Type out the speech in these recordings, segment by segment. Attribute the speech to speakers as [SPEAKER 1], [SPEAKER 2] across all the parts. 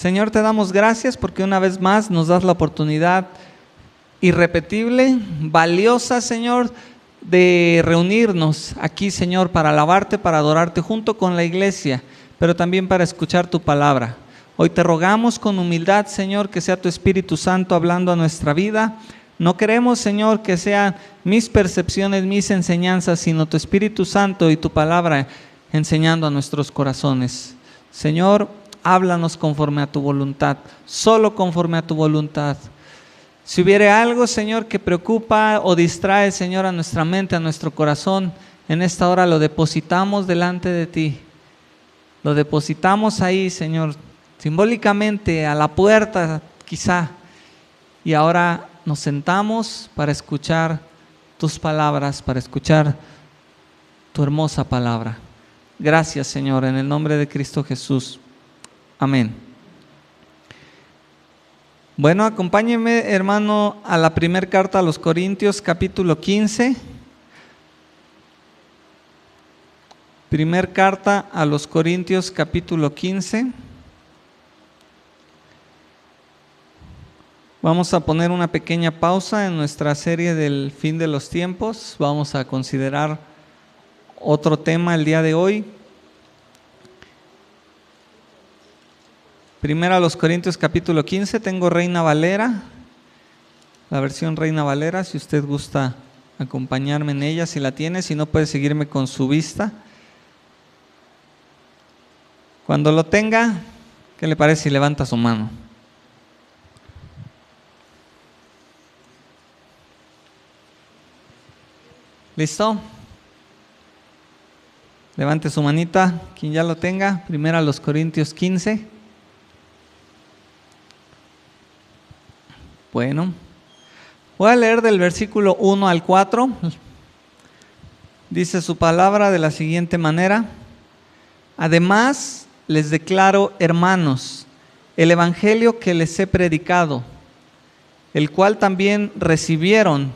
[SPEAKER 1] Señor, te damos gracias porque una vez más nos das la oportunidad irrepetible, valiosa, Señor, de reunirnos aquí, Señor, para alabarte, para adorarte junto con la iglesia, pero también para escuchar tu palabra. Hoy te rogamos con humildad, Señor, que sea tu Espíritu Santo hablando a nuestra vida. No queremos, Señor, que sean mis percepciones, mis enseñanzas, sino tu Espíritu Santo y tu palabra enseñando a nuestros corazones. Señor, háblanos conforme a tu voluntad, solo conforme a tu voluntad. Si hubiere algo, Señor, que preocupa o distrae, Señor, a nuestra mente, a nuestro corazón, en esta hora lo depositamos delante de ti. Lo depositamos ahí, Señor, simbólicamente a la puerta quizá. Y ahora nos sentamos para escuchar tus palabras, para escuchar tu hermosa palabra. Gracias, Señor, en el nombre de Cristo Jesús. Amén. Bueno, acompáñeme, hermano, a la primera carta a los Corintios, capítulo 15. Primer carta a los Corintios, capítulo 15. Vamos a poner una pequeña pausa en nuestra serie del fin de los tiempos. Vamos a considerar otro tema el día de hoy. Primero a los Corintios capítulo 15, tengo Reina Valera, la versión Reina Valera, si usted gusta acompañarme en ella, si la tiene, si no puede seguirme con su vista. Cuando lo tenga, ¿qué le parece si levanta su mano? ¿Listo? Levante su manita, quien ya lo tenga, primero a los Corintios 15. Bueno, voy a leer del versículo 1 al 4. Dice su palabra de la siguiente manera: además les declaro, hermanos, el evangelio que les he predicado, el cual también recibieron,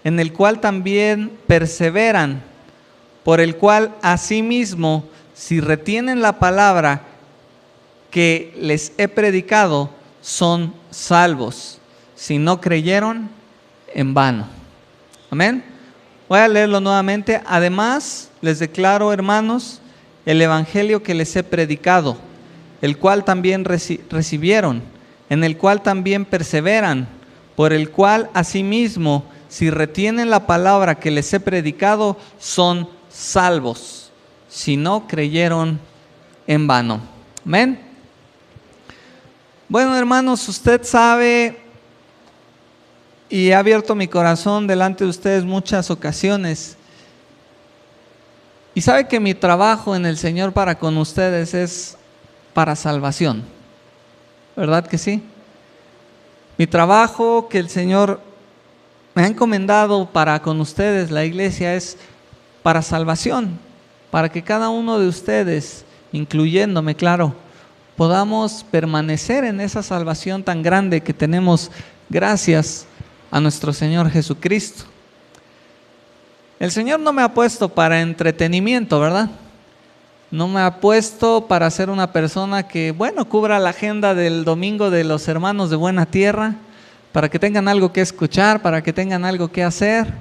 [SPEAKER 1] en el cual también perseveran, por el cual asimismo, si retienen la palabra que les he predicado, son salvos. Si no creyeron, en vano. Amén. Voy a leerlo nuevamente. Además, les declaro, hermanos, el evangelio que les he predicado, el cual también recibieron, en el cual también perseveran, por el cual asimismo, si retienen la palabra que les he predicado, son salvos. Si no creyeron, en vano. Amén. Bueno, hermanos, usted sabe, y he abierto mi corazón delante de ustedes muchas ocasiones, y sabe que mi trabajo en el Señor para con ustedes es para salvación, ¿verdad que sí? Mi trabajo que el Señor me ha encomendado para con ustedes, la iglesia, es para salvación, para que cada uno de ustedes, incluyéndome, claro, podamos permanecer en esa salvación tan grande que tenemos gracias a nuestro Señor Jesucristo. El Señor no me ha puesto para entretenimiento, ¿verdad? No me ha puesto para ser una persona que, bueno, cubra la agenda del domingo de los hermanos de Buena Tierra, para que tengan algo que escuchar, para que tengan algo que hacer,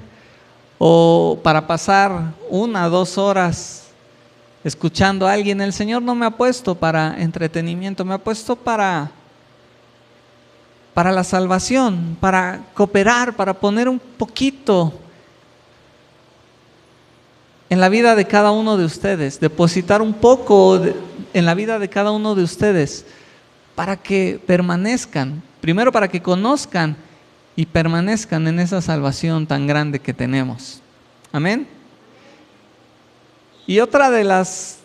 [SPEAKER 1] o para pasar 1 o 2 horas escuchando a alguien. El Señor no me ha puesto para entretenimiento, me ha puesto para la salvación, para cooperar, para poner un poquito en la vida de cada uno de ustedes, depositar un poco en la vida de cada uno de ustedes, para que permanezcan, primero para que conozcan y permanezcan en esa salvación tan grande que tenemos. Amén. Y otra de las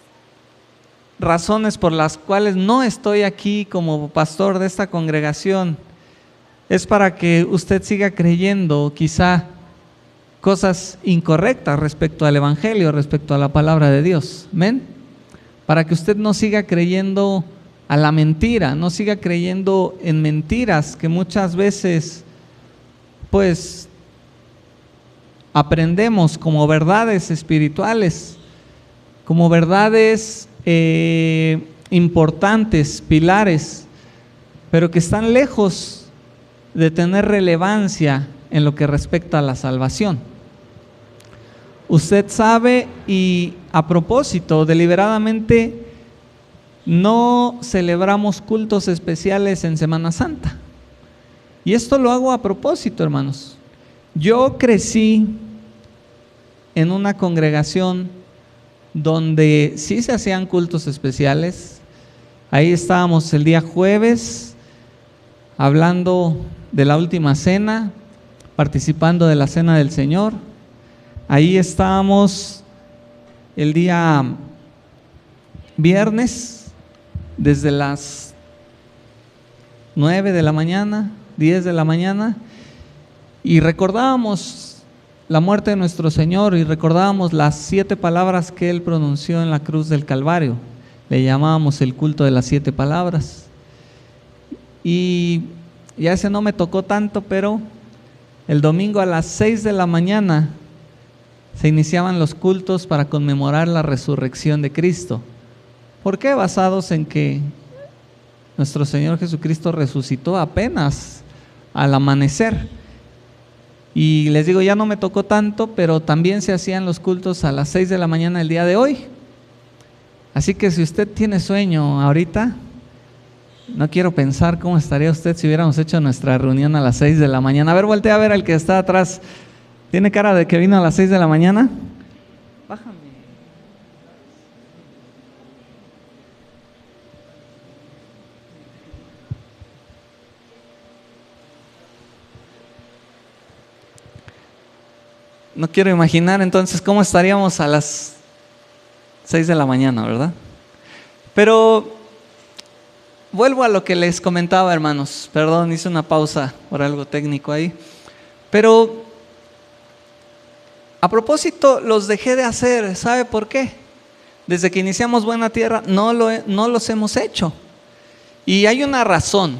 [SPEAKER 1] razones por las cuales no estoy aquí como pastor de esta congregación es para que usted siga creyendo quizá cosas incorrectas respecto al evangelio, respecto a la palabra de Dios. Amén. Para que usted no siga creyendo a la mentira, no siga creyendo en mentiras que muchas veces pues aprendemos como verdades espirituales, como verdades importantes, pilares pero que están lejos de tener relevancia en lo que respecta a la salvación. Usted sabe, y a propósito, deliberadamente no celebramos cultos especiales en Semana Santa. Y esto lo hago a propósito, hermanos. Yo crecí en una congregación donde sí se hacían cultos especiales. Ahí estábamos el día jueves hablando de la última cena, participando de la cena del Señor. Ahí estábamos el día viernes desde las 9 de la mañana, 10 de la mañana, y recordábamos la muerte de nuestro Señor y recordábamos las 7 palabras que Él pronunció en la cruz del Calvario. Le llamábamos el culto de las 7 palabras. Y ya ese no me tocó tanto, pero el domingo a las 6 de la mañana se iniciaban los cultos para conmemorar la resurrección de Cristo. ¿Por qué? Basados en que nuestro Señor Jesucristo resucitó apenas al amanecer. Y les digo, ya no me tocó tanto, pero también se hacían los cultos a las 6 de la mañana el día de hoy. Así que si usted tiene sueño ahorita, no quiero pensar cómo estaría usted si hubiéramos hecho nuestra reunión a las 6 de la mañana. A ver, voltea a ver al que está atrás. ¿Tiene cara de que vino a las 6 de la mañana? Bájame. No quiero imaginar entonces cómo estaríamos a las 6 de la mañana, ¿verdad? Pero vuelvo a lo que les comentaba, hermanos. Perdón, hice una pausa por algo técnico ahí. Pero a propósito, los dejé de hacer. ¿Sabe por qué? Desde que iniciamos Buena Tierra no los hemos hecho. Y hay una razón.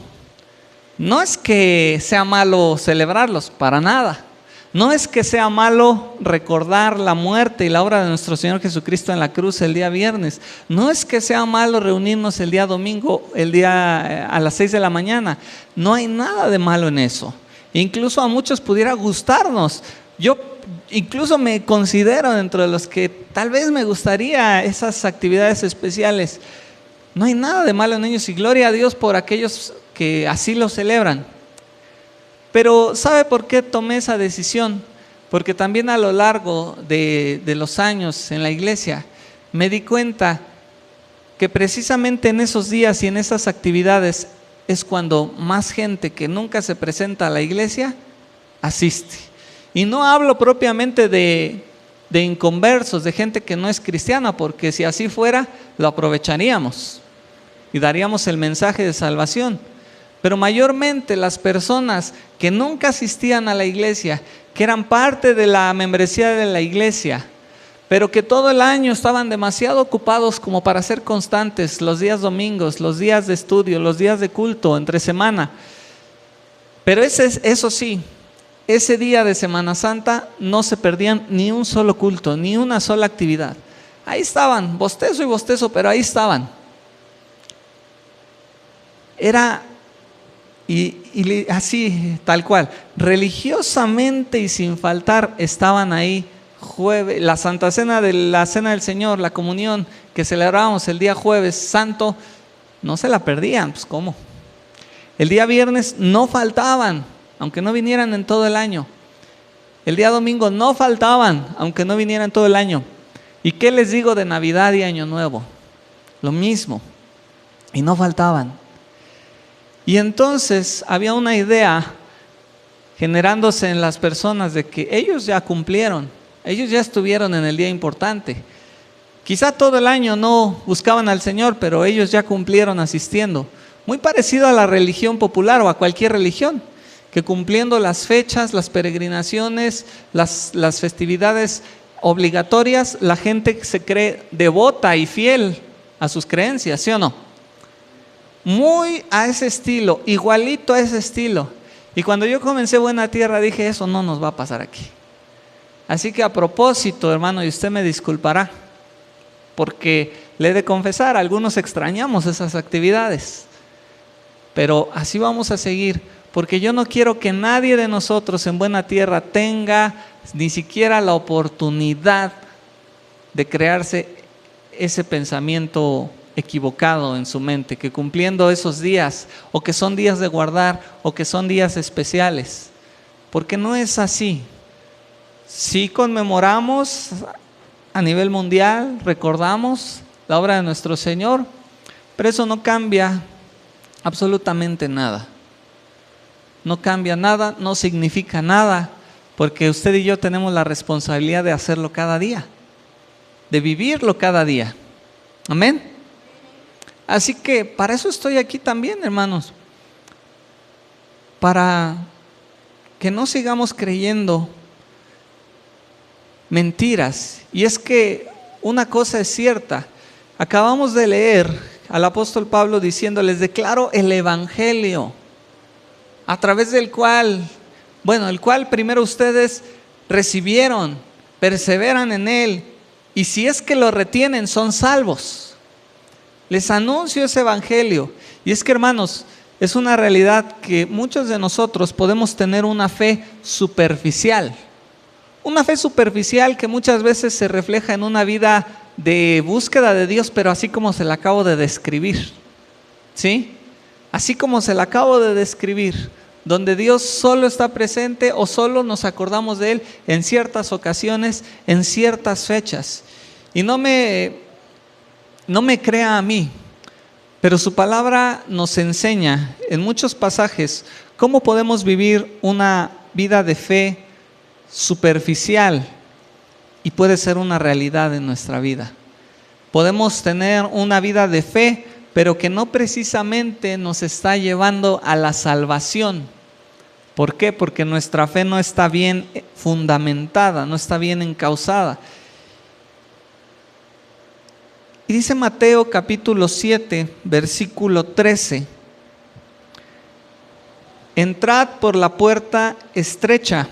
[SPEAKER 1] No es que sea malo celebrarlos, para nada. No es que sea malo recordar la muerte y la obra de nuestro Señor Jesucristo en la cruz el día viernes. No es que sea malo reunirnos el día domingo, a las 6 de la mañana. No hay nada de malo en eso. Incluso a muchos pudiera gustarnos. Yo incluso me considero dentro de los que tal vez me gustaría esas actividades especiales. No hay nada de malo en ellos y gloria a Dios por aquellos que así lo celebran. Pero ¿sabe por qué tomé esa decisión? Porque también a lo largo de los años en la iglesia me di cuenta que precisamente en esos días y en esas actividades es cuando más gente que nunca se presenta a la iglesia asiste. Y no hablo propiamente de inconversos, de gente que no es cristiana, porque si así fuera lo aprovecharíamos y daríamos el mensaje de salvación. Pero mayormente las personas que nunca asistían a la iglesia, que eran parte de la membresía de la iglesia, pero que todo el año estaban demasiado ocupados como para ser constantes, los días domingos, los días de estudio, los días de culto, entre semana. Pero eso sí, ese día de Semana Santa no se perdían ni un solo culto, ni una sola actividad. Ahí estaban, bostezo y bostezo, pero ahí estaban. Era y así, tal cual, religiosamente y sin faltar estaban ahí. Jueves, la Santa Cena de la Cena del Señor, la comunión que celebrábamos el día jueves santo, no se la perdían. Pues ¿cómo? El día viernes no faltaban, aunque no vinieran en todo el año. El día domingo no faltaban, aunque no vinieran todo el año. ¿Y qué les digo de Navidad y Año Nuevo? Lo mismo, y no faltaban. Y entonces había una idea generándose en las personas de que ellos ya cumplieron, ellos ya estuvieron en el día importante. Quizá todo el año no buscaban al Señor, pero ellos ya cumplieron asistiendo. Muy parecido a la religión popular o a cualquier religión, que cumpliendo las fechas, las peregrinaciones, las festividades obligatorias, la gente se cree devota y fiel a sus creencias, ¿sí o no? Muy a ese estilo, igualito a ese estilo. Y cuando yo comencé Buena Tierra dije, eso no nos va a pasar aquí. Así que a propósito, hermano, y usted me disculpará, porque le he de confesar, algunos extrañamos esas actividades. pero así vamos a seguir, porque yo no quiero que nadie de nosotros en Buena Tierra tenga ni siquiera la oportunidad de crearse ese pensamiento equivocado en su mente, que cumpliendo esos días, o que son días de guardar, o que son días especiales, porque no es así. Sí conmemoramos a nivel mundial, recordamos la obra de nuestro Señor, pero eso no cambia absolutamente nada. No cambia nada, no significa nada, porque usted y yo tenemos la responsabilidad de hacerlo cada día, de vivirlo cada día. Amén. Así que para eso estoy aquí también, hermanos, para que no sigamos creyendo mentiras. Y es que una cosa es cierta, acabamos de leer al apóstol Pablo diciendo: les declaro el evangelio, a través del cual, el cual primero ustedes recibieron, perseveran en él, y si es que lo retienen, son salvos. Les anuncio ese evangelio. Y es que, hermanos, es una realidad que muchos de nosotros podemos tener una fe superficial. Una fe superficial que muchas veces se refleja en una vida de búsqueda de Dios, pero así como se la acabo de describir. ¿Sí? Así como se la acabo de describir, donde Dios solo está presente o solo nos acordamos de Él en ciertas ocasiones, en ciertas fechas. Y no me crea a mí, pero su palabra nos enseña en muchos pasajes cómo podemos vivir una vida de fe superficial y puede ser una realidad en nuestra vida. Podemos tener una vida de fe, pero que no precisamente nos está llevando a la salvación. ¿Por qué? Porque nuestra fe no está bien fundamentada, no está bien encauzada. Y dice Mateo capítulo 7, versículo 13: entrad por la puerta estrecha,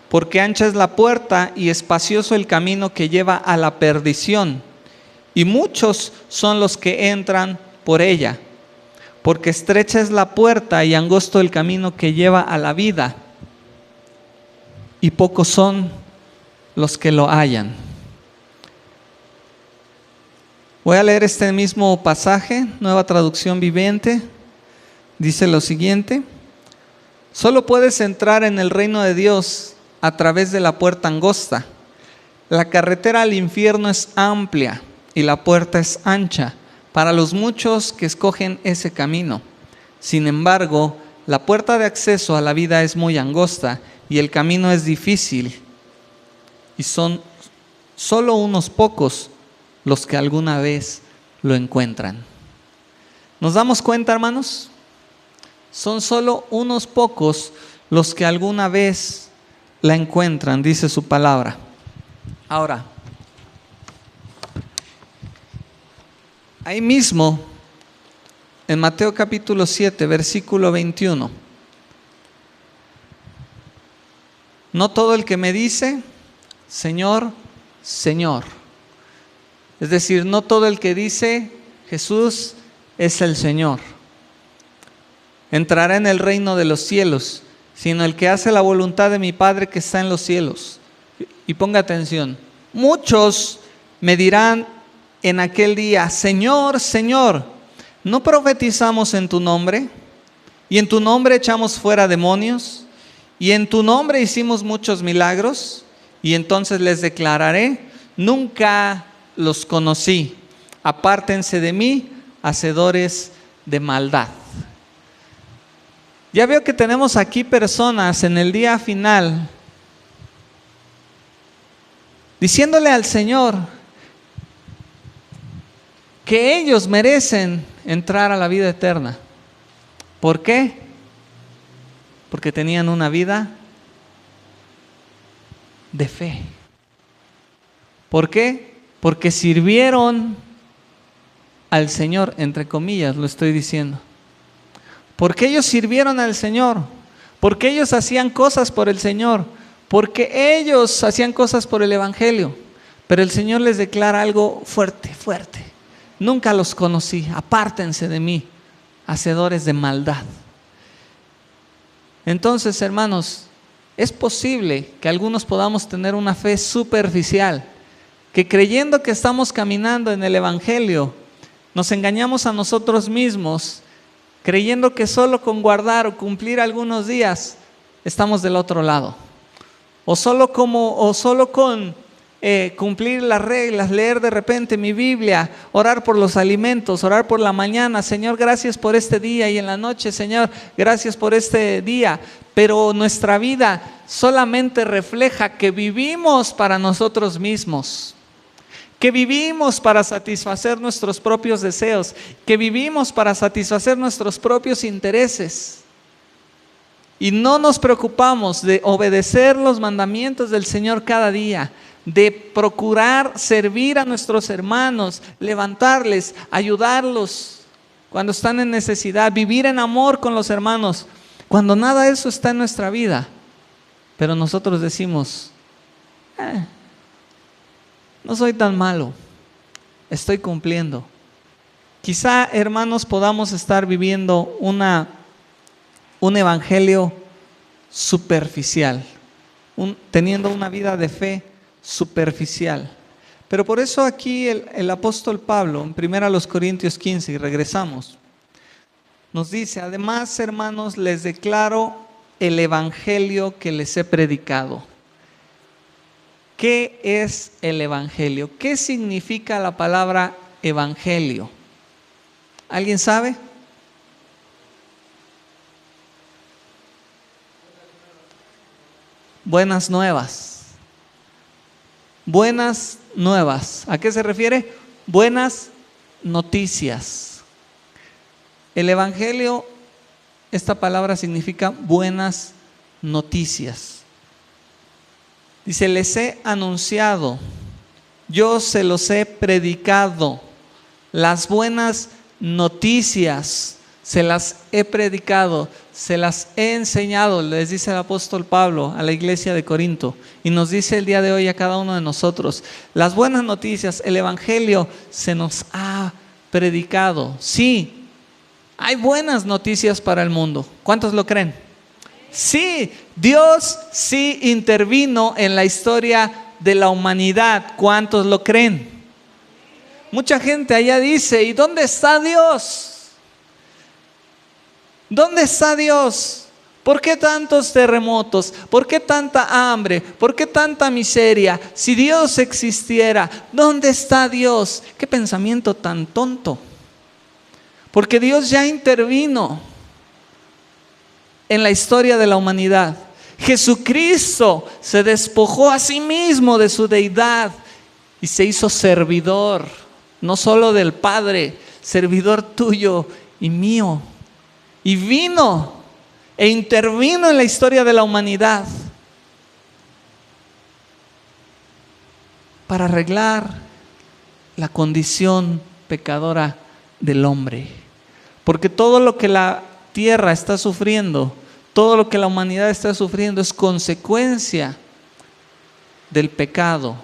[SPEAKER 1] porque ancha es la puerta y espacioso el camino que lleva a la perdición, y muchos son los que entran por ella, porque estrecha es la puerta y angosto el camino que lleva a la vida, y pocos son los que lo hallan. Voy a leer este mismo pasaje, Nueva Traducción Viviente. Dice lo siguiente: solo puedes entrar en el reino de Dios a través de la puerta angosta. La carretera al infierno es amplia y la puerta es ancha para los muchos que escogen ese camino. Sin embargo, la puerta de acceso a la vida es muy angosta y el camino es difícil, y son solo unos pocos los que alguna vez lo encuentran. ¿Nos damos cuenta, hermanos? Son solo unos pocos los que alguna vez la encuentran, dice su palabra. Ahora, ahí mismo, en Mateo capítulo 7, versículo 21, no todo el que me dice, Señor, Señor. Es decir, no todo el que dice Jesús es el Señor entrará en el reino de los cielos, sino el que hace la voluntad de mi Padre que está en los cielos. Y ponga atención: muchos me dirán en aquel día: Señor, Señor, ¿no profetizamos en tu nombre? Y en tu nombre echamos fuera demonios, y en tu nombre hicimos muchos milagros. Y entonces les declararé: nunca los conocí, apártense de mí, hacedores de maldad. Ya veo que tenemos aquí personas en el día final diciéndole al Señor que ellos merecen entrar a la vida eterna. ¿Por qué? Porque tenían una vida de fe. ¿Por qué? Porque sirvieron al Señor, entre comillas lo estoy diciendo. Porque ellos sirvieron al Señor, porque ellos hacían cosas por el Señor, porque ellos hacían cosas por el Evangelio. Pero el Señor les declara algo fuerte, fuerte: nunca los conocí, apártense de mí, hacedores de maldad. Entonces, hermanos, es posible que algunos podamos tener una fe superficial, que creyendo que estamos caminando en el Evangelio, nos engañamos a nosotros mismos, creyendo que solo con guardar o cumplir algunos días estamos del otro lado. O solo con cumplir las reglas, leer de repente mi Biblia, orar por los alimentos, orar por la mañana, Señor, gracias por este día, y en la noche, Señor, gracias por este día. Pero nuestra vida solamente refleja que vivimos para nosotros mismos, que vivimos para satisfacer nuestros propios deseos, que vivimos para satisfacer nuestros propios intereses. Y no nos preocupamos de obedecer los mandamientos del Señor cada día, de procurar servir a nuestros hermanos, levantarles, ayudarlos cuando están en necesidad, vivir en amor con los hermanos, cuando nada de eso está en nuestra vida. Pero nosotros decimos, no soy tan malo, estoy cumpliendo. Quizá, hermanos, podamos estar viviendo un evangelio superficial, teniendo una vida de fe superficial. Pero por eso aquí el apóstol Pablo, en 1 Corintios 15, y regresamos, nos dice: además, hermanos, les declaro el evangelio que les he predicado. ¿Qué es el evangelio? ¿Qué significa la palabra evangelio? ¿Alguien sabe? Buenas nuevas. Buenas nuevas. ¿A qué se refiere? Buenas noticias. El evangelio, esta palabra significa buenas noticias. Dice: les he anunciado, yo se los he predicado. Las buenas noticias se las he predicado, se las he enseñado, les dice el apóstol Pablo a la iglesia de Corinto, y nos dice el día de hoy a cada uno de nosotros: las buenas noticias, el evangelio se nos ha predicado. Sí, hay buenas noticias para el mundo. ¿Cuántos lo creen? Sí, Dios sí intervino en la historia de la humanidad. ¿Cuántos lo creen? Mucha gente allá dice: ¿y dónde está Dios? ¿Dónde está Dios? ¿Por qué tantos terremotos? ¿Por qué tanta hambre? ¿Por qué tanta miseria? Si Dios existiera, ¿dónde está Dios? Qué pensamiento tan tonto. Porque Dios ya intervino en la historia de la humanidad. Jesucristo se despojó a sí mismo de su deidad y se hizo servidor, no solo del Padre, servidor tuyo y mío. Y vino e intervino en la historia de la humanidad para arreglar la condición pecadora del hombre. Porque todo lo que la tierra está sufriendo, todo lo que la humanidad está sufriendo es consecuencia del pecado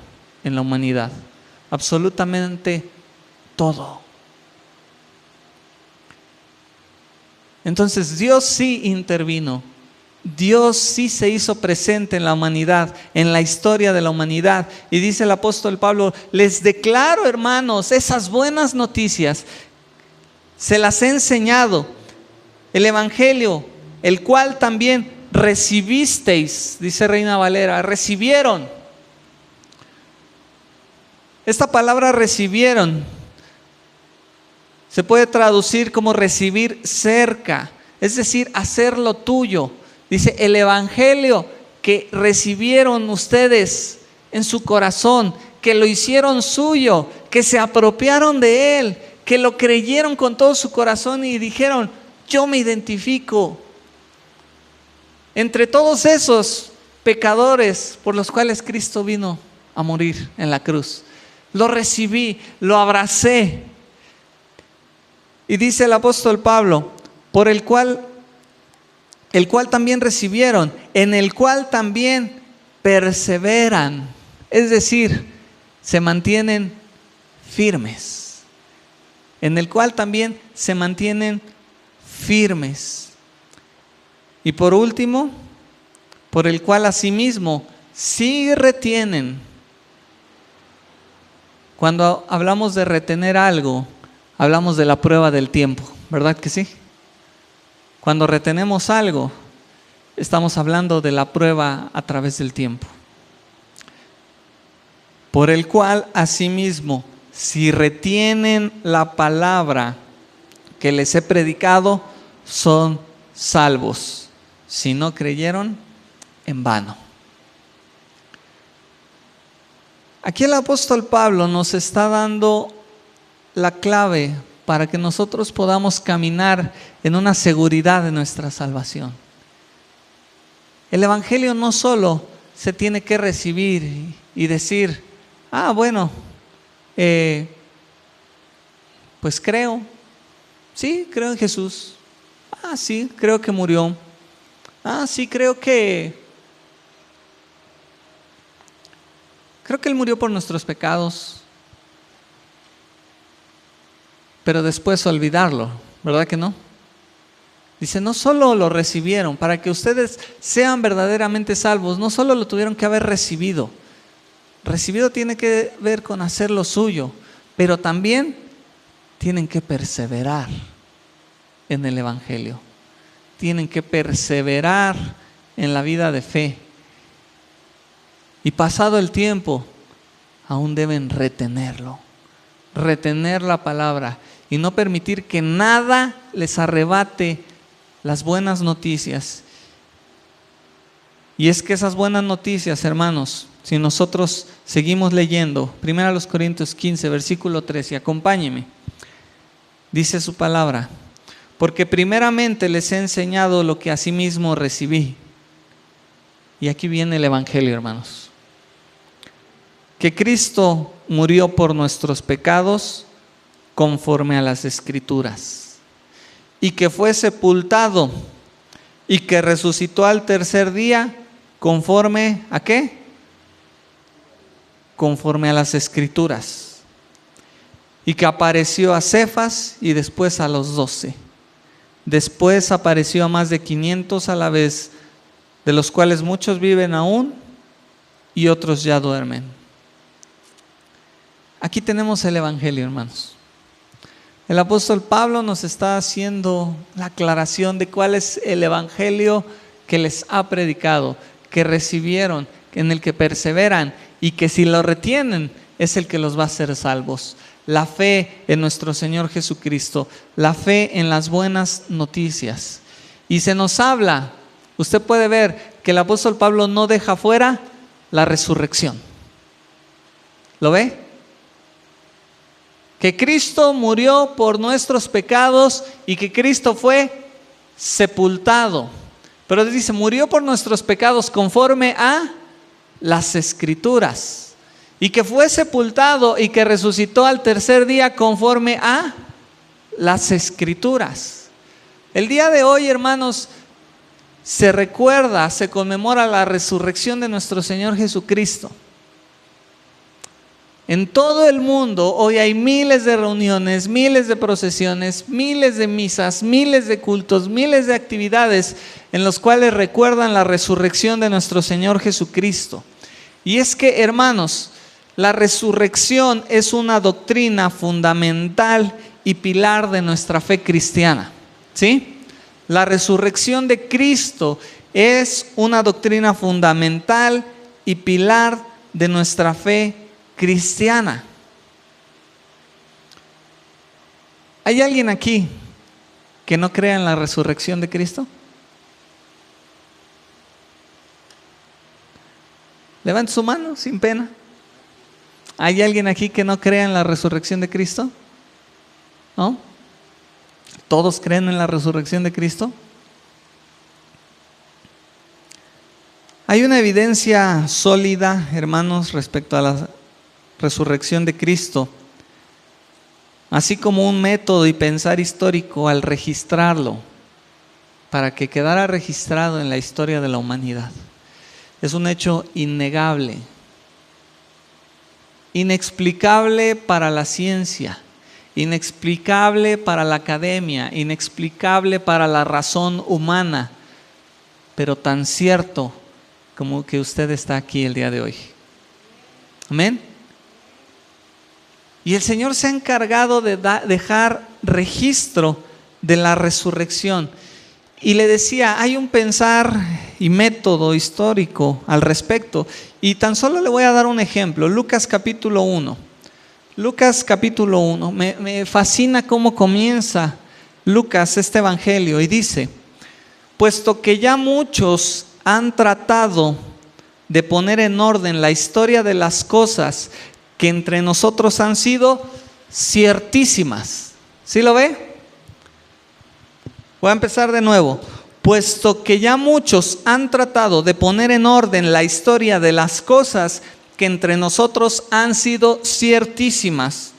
[SPEAKER 1] en la humanidad. Absolutamente todo. Entonces Dios sí intervino, Dios sí se hizo presente en la humanidad, en la historia de la humanidad. Y dice el apóstol Pablo: les declaro, hermanos, esas buenas noticias, se las he enseñado, el evangelio, el cual también recibisteis, dice Reina Valera, recibieron. Esta palabra recibieron se puede traducir como recibir cerca, es decir, hacerlo tuyo. Dice: el evangelio que recibieron ustedes en su corazón, que lo hicieron suyo, que se apropiaron de él, que lo creyeron con todo su corazón y dijeron: yo me identifico entre todos esos pecadores por los cuales Cristo vino a morir en la cruz. Lo recibí, lo abracé. Y dice el apóstol Pablo: por el cual también recibieron, en el cual también perseveran. Es decir, se mantienen firmes. En el cual también se mantienen firmes. Y por último, por el cual asimismo sí retienen. Cuando hablamos de retener algo, hablamos de la prueba del tiempo, ¿verdad que sí? Cuando retenemos algo, estamos hablando de la prueba a través del tiempo. Por el cual asimismo, si retienen la palabra que les he predicado, son salvos. Si no creyeron, en vano. Aquí el apóstol Pablo nos está dando la clave para que nosotros podamos caminar en una seguridad de nuestra salvación. El evangelio no solo se tiene que recibir y decir, bueno, pues creo, sí, creo en Jesús, sí, creo que murió, sí, creo que Él murió por nuestros pecados, pero después olvidarlo, ¿verdad que no? Dice, no solo lo recibieron, para que ustedes sean verdaderamente salvos, no solo lo tuvieron que haber recibido. Recibido tiene que ver con hacer lo suyo, pero también tienen que perseverar en el evangelio. Tienen que perseverar en la vida de fe. Y pasado el tiempo, aún deben retenerlo, retener la palabra y no permitir que nada les arrebate las buenas noticias. Y es que esas buenas noticias, hermanos, si nosotros seguimos leyendo, 1 Corintios 15, versículo 13, acompáñeme, dice su palabra, porque primeramente les he enseñado lo que asimismo recibí. Y aquí viene el evangelio, hermanos. Que Cristo murió por nuestros pecados conforme a las Escrituras, y que fue sepultado, y que resucitó al tercer día conforme ¿a qué? Conforme a las Escrituras, y que apareció a Cefas y después a los 12. Después apareció a más de 500 a la vez, de los cuales muchos viven aún y otros ya duermen. Aquí tenemos el evangelio, hermanos. El apóstol Pablo nos está haciendo la aclaración de cuál es el evangelio que les ha predicado, que recibieron, en el que perseveran y que si lo retienen es el que los va a hacer salvos. La fe en nuestro Señor Jesucristo, la fe en las buenas noticias. Y se nos habla, usted puede ver que el apóstol Pablo no deja fuera la resurrección. ¿Lo ve? Que Cristo murió por nuestros pecados y que Cristo fue sepultado. Pero dice, murió por nuestros pecados conforme a las Escrituras. Y que fue sepultado y que resucitó al tercer día conforme a las Escrituras. El día de hoy, hermanos, se recuerda, se conmemora la resurrección de nuestro Señor Jesucristo. En todo el mundo hoy hay miles de reuniones, miles de procesiones, miles de misas, miles de cultos, miles de actividades en los cuales recuerdan la resurrección de nuestro Señor Jesucristo. Y es que, hermanos, la resurrección es una doctrina fundamental y pilar de nuestra fe cristiana. ¿Sí? La resurrección de Cristo es una doctrina fundamental y pilar de nuestra fe cristiana. ¿Hay alguien aquí que no crea en la resurrección de Cristo? Levante su mano sin pena. ¿Hay alguien aquí que no crea en la resurrección de Cristo? ¿No? ¿Todos creen en la resurrección de Cristo? Hay una evidencia sólida, hermanos, respecto a la resurrección de Cristo, así como un método y pensar histórico al registrarlo, para que quedara registrado en la historia de la humanidad. Es un hecho innegable, inexplicable para la ciencia, inexplicable para la academia, inexplicable para la razón humana, pero tan cierto como que usted está aquí el día de hoy. Amén. Y el Señor se ha encargado de dejar registro de la resurrección. Y le decía, hay un pensar y método histórico al respecto. Y tan solo le voy a dar un ejemplo. Lucas capítulo 1. Lucas capítulo 1. Me fascina cómo comienza Lucas este evangelio. Y dice, puesto que ya muchos han tratado de poner en orden la historia de las cosas que entre nosotros han sido ciertísimas. ¿Sí lo ve? Voy a empezar de nuevo. Puesto que ya muchos han tratado de poner en orden la historia de las cosas que entre nosotros han sido ciertísimas,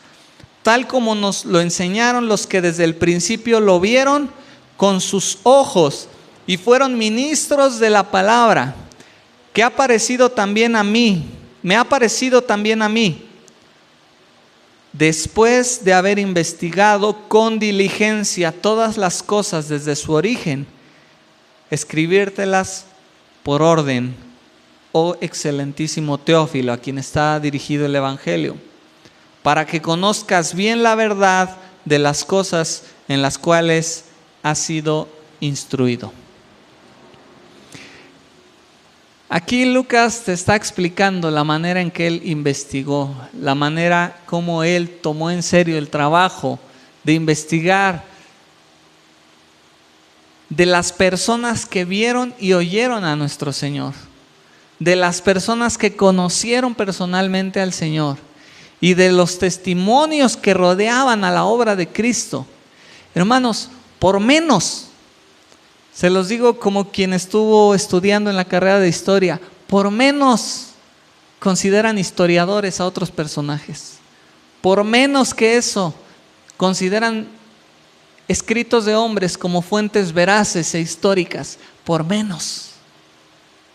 [SPEAKER 1] tal como nos lo enseñaron los que desde el principio lo vieron con sus ojos y fueron ministros de la palabra, que ha parecido también a mí, me ha parecido también a mí, después de haber investigado con diligencia todas las cosas desde su origen, escribírtelas por orden, oh excelentísimo Teófilo, a quien está dirigido el Evangelio, para que conozcas bien la verdad de las cosas en las cuales has sido instruido. Aquí Lucas te está explicando la manera en que él investigó, la manera como él tomó en serio el trabajo de investigar de las personas que vieron y oyeron a nuestro Señor, de las personas que conocieron personalmente al Señor y de los testimonios que rodeaban a la obra de Cristo. Hermanos, por menos, se los digo como quien estuvo estudiando en la carrera de historia, por menos consideran historiadores a otros personajes. Por menos que eso, consideran escritos de hombres como fuentes veraces e históricas. Por menos.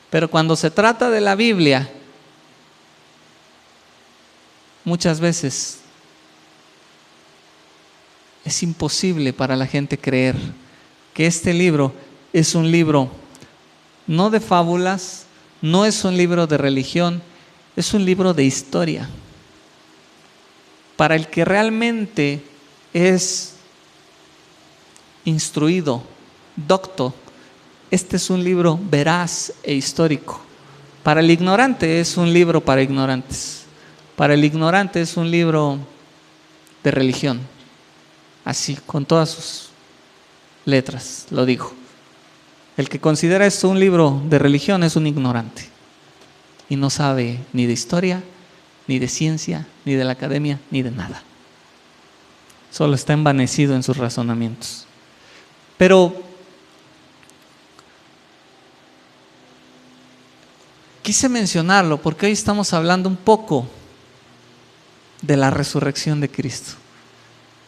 [SPEAKER 1] Pero cuando se trata de la Biblia, muchas veces es imposible para la gente creer que este libro es un libro no de fábulas, no es un libro de religión, es un libro de historia. Para el que realmente es instruido, docto, este es un libro veraz e histórico. Para el ignorante es un libro para ignorantes. Para el ignorante es un libro de religión. Así, con todas sus letras, lo digo. El que considera esto un libro de religión es un ignorante y no sabe ni de historia, ni de ciencia, ni de la academia, ni de nada. Solo está envanecido en sus razonamientos. Pero quise mencionarlo porque hoy estamos hablando un poco de la resurrección de Cristo.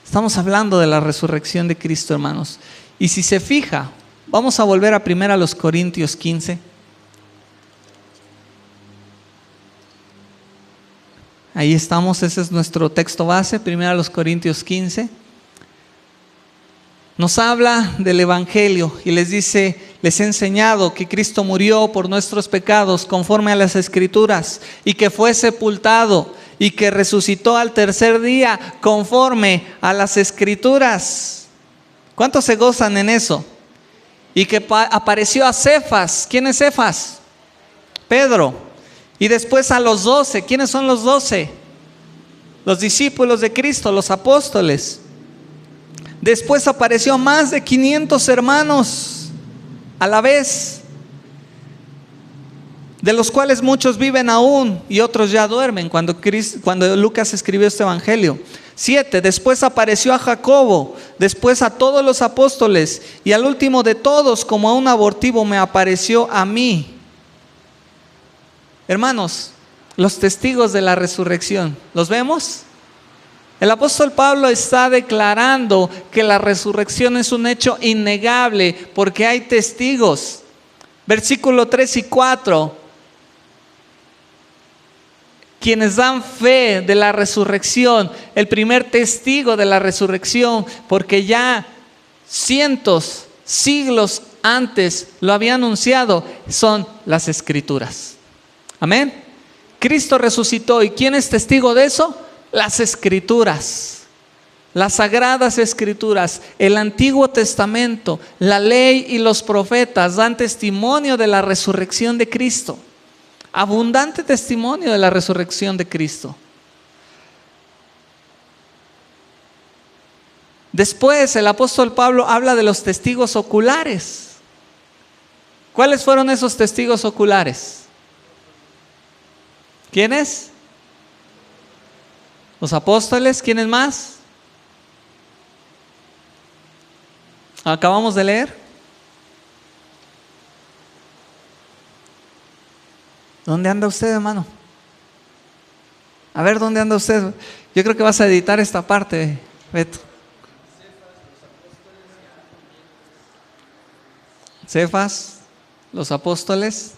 [SPEAKER 1] Estamos hablando de la resurrección de Cristo, hermanos. Y si se fija, vamos a volver a 1 Corintios 15. Ahí estamos, ese es nuestro texto base, 1 Corintios 15. Nos habla del Evangelio y les dice, les he enseñado que Cristo murió por nuestros pecados conforme a las Escrituras y que fue sepultado y que resucitó al tercer día conforme a las Escrituras. ¿Cuántos se gozan en eso? Y que apareció a Cefas. ¿Quién es Cefas? Pedro. Y después a los 12. ¿Quiénes son los 12? Los discípulos de Cristo, los apóstoles. Después apareció a más de 500 hermanos a la vez, de los cuales muchos viven aún y otros ya duermen cuando Lucas escribió este evangelio. 7, después apareció a Jacobo, después a todos los apóstoles y al último de todos, como a un abortivo, me apareció a mí. Hermanos, los testigos de la resurrección, ¿los vemos? El apóstol Pablo está declarando que la resurrección es un hecho innegable porque hay testigos. Versículo 3 y 4. quienes dan fe de la resurrección, el primer testigo de la resurrección, porque ya cientos, siglos antes lo había anunciado, son las Escrituras. Amén. Cristo resucitó, ¿y quién es testigo de eso? Las Escrituras, las sagradas Escrituras, el Antiguo Testamento, la ley y los profetas dan testimonio de la resurrección de Cristo. Abundante testimonio de la resurrección de Cristo. Después el apóstol Pablo habla de los testigos oculares. ¿Cuáles fueron esos testigos oculares? ¿Quiénes? Los apóstoles. ¿Quiénes más? Acabamos de leer. ¿Dónde anda usted, hermano? A ver, ¿dónde anda usted? Yo creo que vas a editar esta parte, Beto. Cefas, los apóstoles.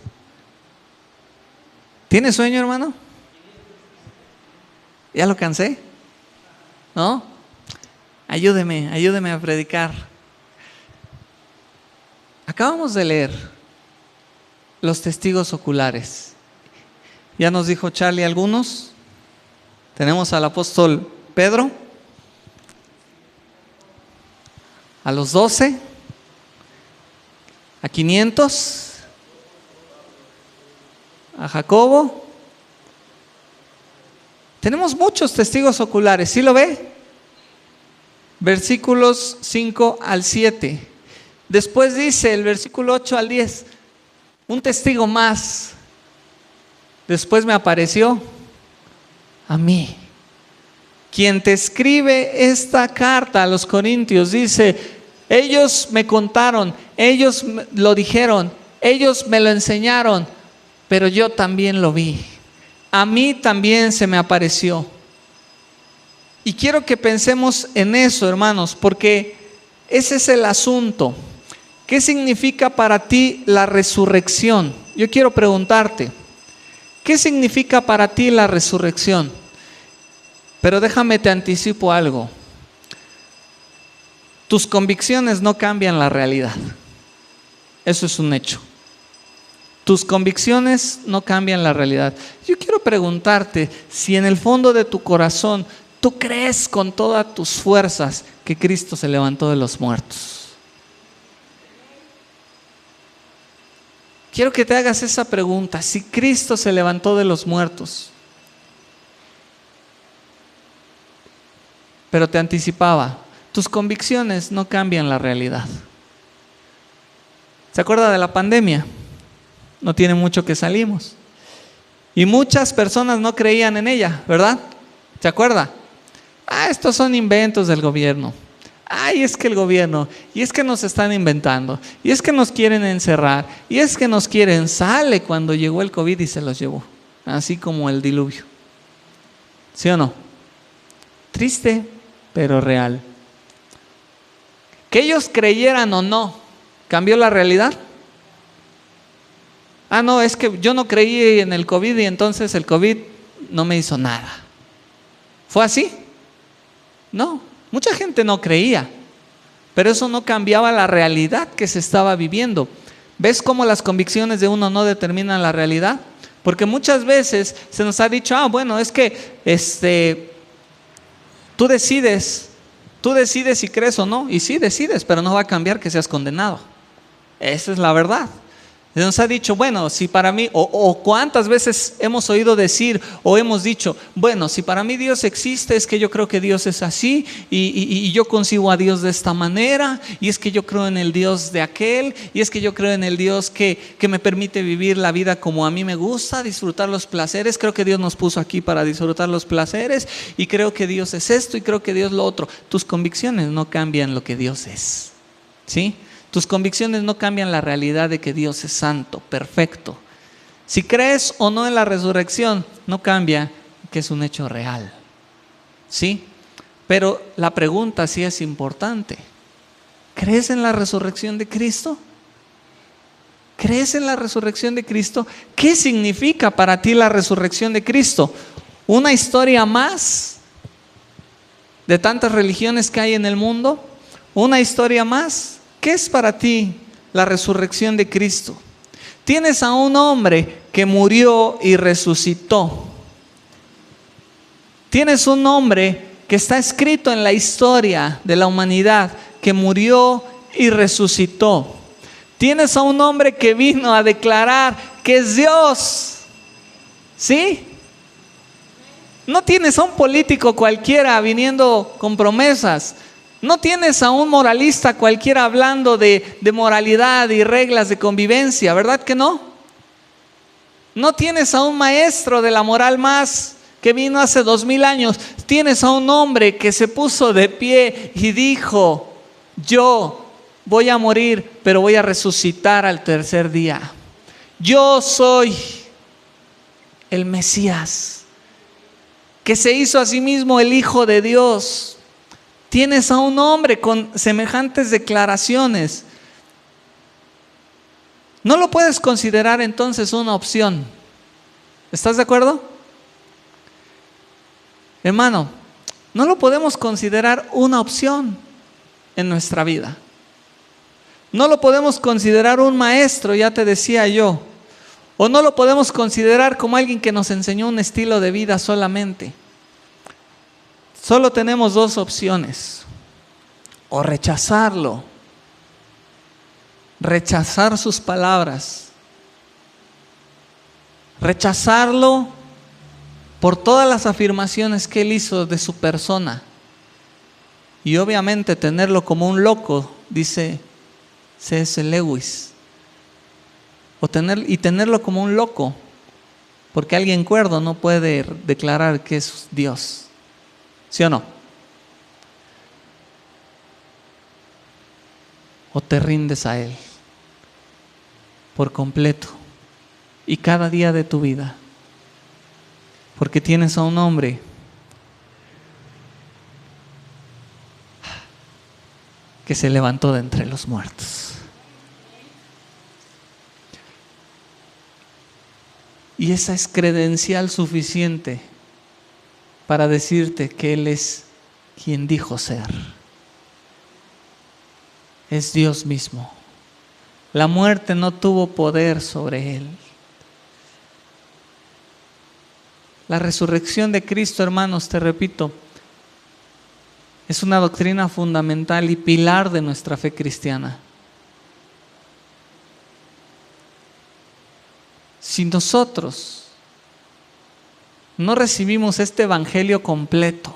[SPEAKER 1] ¿Tiene sueño, hermano? ¿Ya lo cansé? ¿No? Ayúdeme a predicar. Acabamos de leer los testigos oculares. Ya nos dijo Charlie algunos. Tenemos al apóstol Pedro, a los 12, a 500, a Jacobo. Tenemos muchos testigos oculares, ¿sí lo ve? Versículos 5 al 7. Después dice el versículo 8 al 10, un testigo más. Después me apareció a mí. Quien te escribe esta carta a los Corintios dice: ellos me contaron, ellos lo dijeron, ellos me lo enseñaron, pero yo también lo vi. A mí también se me apareció. Y quiero que pensemos en eso, hermanos, porque ese es el asunto. ¿Qué significa para ti la resurrección? Yo quiero preguntarte, ¿qué significa para ti la resurrección? Pero déjame te anticipo algo. Tus convicciones no cambian la realidad. Eso es un hecho. Tus convicciones no cambian la realidad. Yo quiero preguntarte si en el fondo de tu corazón tú crees con todas tus fuerzas que Cristo se levantó de los muertos. Quiero que te hagas esa pregunta: si Cristo se levantó de los muertos. Pero te anticipaba, tus convicciones no cambian la realidad. ¿Se acuerda de la pandemia? No tiene mucho que salimos. Y muchas personas no creían en ella, ¿verdad? ¿Se acuerda? Estos son inventos del gobierno. Es que el gobierno, y es que nos están inventando, y es que nos quieren encerrar, y es que nos quieren. Sale cuando llegó el COVID y se los llevó, así como el diluvio. ¿Sí o no? Triste, pero real. Que ellos creyeran o no, ¿cambió la realidad? No, es que yo no creí en el COVID y entonces el COVID no me hizo nada. ¿Fue así? No, mucha gente no creía, pero eso no cambiaba la realidad que se estaba viviendo. ¿Ves cómo las convicciones de uno no determinan la realidad? Porque muchas veces se nos ha dicho: bueno, es que tú decides si crees o no. Y sí decides, pero no va a cambiar que seas condenado. Esa es la verdad. Se nos ha dicho: bueno, si para mí, o cuántas veces hemos oído decir o hemos dicho: bueno, si para mí Dios existe, es que yo creo que Dios es así, y yo concibo a Dios de esta manera, y es que yo creo en el Dios de aquel, y es que yo creo en el Dios que me permite vivir la vida como a mí me gusta, disfrutar los placeres. Creo que Dios nos puso aquí para disfrutar los placeres, y creo que Dios es esto, y creo que Dios lo otro. Tus convicciones no cambian lo que Dios es, ¿sí? Tus convicciones no cambian la realidad de que Dios es santo, perfecto. Si crees o no en la resurrección, no cambia que es un hecho real, ¿sí? Pero la pregunta sí es importante. ¿Crees en la resurrección de Cristo? ¿Crees en la resurrección de Cristo? ¿Qué significa para ti la resurrección de Cristo? ¿Una historia más de tantas religiones que hay en el mundo? ¿Una historia más? ¿Qué es para ti la resurrección de Cristo? Tienes a un hombre que murió y resucitó. Tienes un hombre que está escrito en la historia de la humanidad, que murió y resucitó. Tienes a un hombre que vino a declarar que es Dios. ¿Sí? No tienes a un político cualquiera viniendo con promesas. No tienes a un moralista cualquiera hablando de moralidad y reglas de convivencia, ¿verdad que no? No tienes a un maestro de la moral más que vino hace 2000 años. Tienes a un hombre que se puso de pie y dijo: yo voy a morir, pero voy a resucitar al tercer día. Yo soy el Mesías, que se hizo a sí mismo el Hijo de Dios. Tienes a un hombre con semejantes declaraciones. No lo puedes considerar entonces una opción. ¿Estás de acuerdo? Hermano, no lo podemos considerar una opción en nuestra vida. No lo podemos considerar un maestro, ya te decía yo. O no lo podemos considerar como alguien que nos enseñó un estilo de vida solamente. Solo tenemos dos opciones: o rechazarlo, rechazar sus palabras, rechazarlo por todas las afirmaciones que él hizo de su persona, y obviamente tenerlo como un loco, dice C.S. Lewis, tenerlo como un loco, porque alguien cuerdo no puede declarar que es Dios. ¿Sí o no? O te rindes a Él por completo y cada día de tu vida, porque tienes a un hombre que se levantó de entre los muertos. Y esa es credencial suficiente para decirte que Él es quien dijo ser. Es Dios mismo. La muerte no tuvo poder sobre Él. La resurrección de Cristo, hermanos, te repito, es una doctrina fundamental y pilar de nuestra fe cristiana. Si nosotros no recibimos este evangelio completo,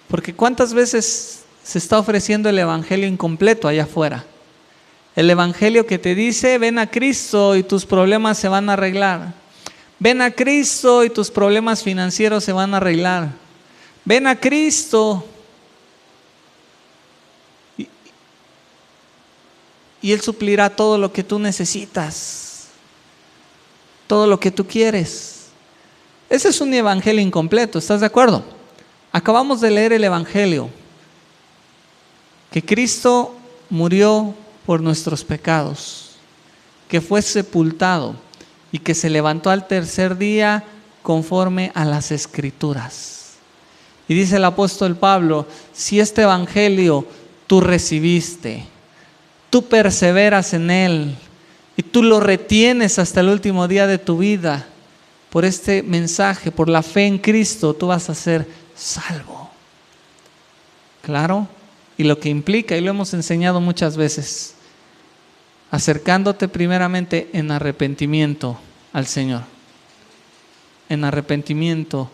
[SPEAKER 1] porque ¿cuántas veces se está ofreciendo el evangelio incompleto allá afuera? El evangelio que te dice: ven a Cristo y tus problemas se van a arreglar. Ven a Cristo y tus problemas financieros se van a arreglar. Ven a Cristo y Él suplirá todo lo que tú necesitas, todo lo que tú quieres. Ese es un evangelio incompleto, ¿estás de acuerdo? Acabamos de leer el evangelio, que Cristo murió por nuestros pecados, que fue sepultado y que se levantó al tercer día conforme a las Escrituras. Y dice el apóstol Pablo: si este evangelio tú recibiste, tú perseveras en él y tú lo retienes hasta el último día de tu vida, por este mensaje, por la fe en Cristo, tú vas a ser salvo. Claro, y lo que implica, y lo hemos enseñado muchas veces, acercándote primeramente en arrepentimiento al Señor, en arrepentimiento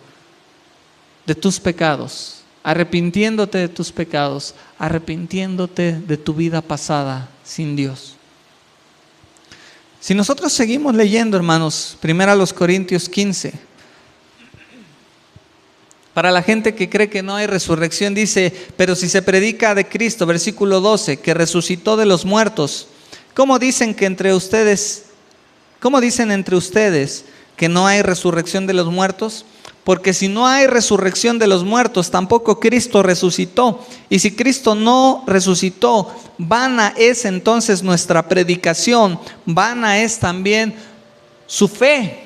[SPEAKER 1] de tus pecados, arrepintiéndote de tus pecados, arrepintiéndote de tu vida pasada sin Dios. Si nosotros seguimos leyendo, hermanos, 1 Corintios 15, para la gente que cree que no hay resurrección, dice: pero si se predica de Cristo, versículo 12, que resucitó de los muertos, ¿cómo dicen entre ustedes que no hay resurrección de los muertos? Porque si no hay resurrección de los muertos, tampoco Cristo resucitó. Y si Cristo no resucitó, vana es entonces nuestra predicación, vana es también su fe.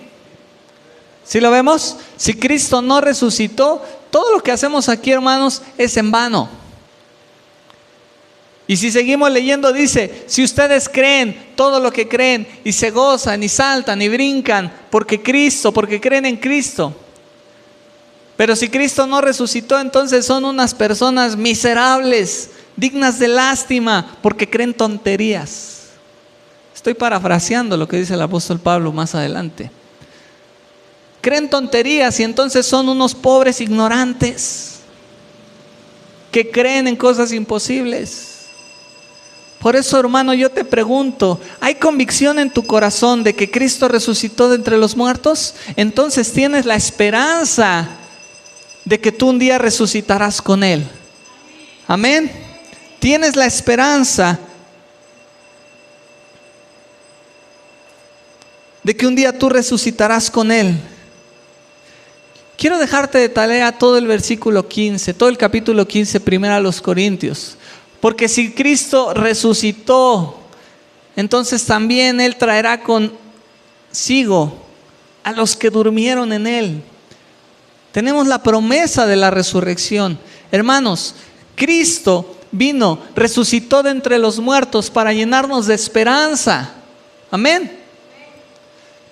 [SPEAKER 1] ¿Sí lo vemos? Si Cristo no resucitó, todo lo que hacemos aquí, hermanos, es en vano. Y si seguimos leyendo, dice, si ustedes creen todo lo que creen y se gozan y saltan y brincan porque creen en Cristo. Pero si Cristo no resucitó, entonces son unas personas miserables, dignas de lástima, porque creen tonterías. Estoy parafraseando lo que dice el apóstol Pablo más adelante. Creen tonterías y entonces son unos pobres ignorantes que creen en cosas imposibles. Por eso, hermano, yo te pregunto, ¿hay convicción en tu corazón de que Cristo resucitó de entre los muertos? Entonces tienes la esperanza de que tú un día resucitarás con Él. Amén. Tienes la esperanza de que un día tú resucitarás con Él. Quiero dejarte de tarea todo el versículo 15, todo el capítulo 15, primero a los Corintios. Porque si Cristo resucitó, entonces también Él traerá consigo a los que durmieron en Él. Tenemos la promesa de la resurrección. Hermanos, Cristo vino, resucitó de entre los muertos para llenarnos de esperanza. Amén.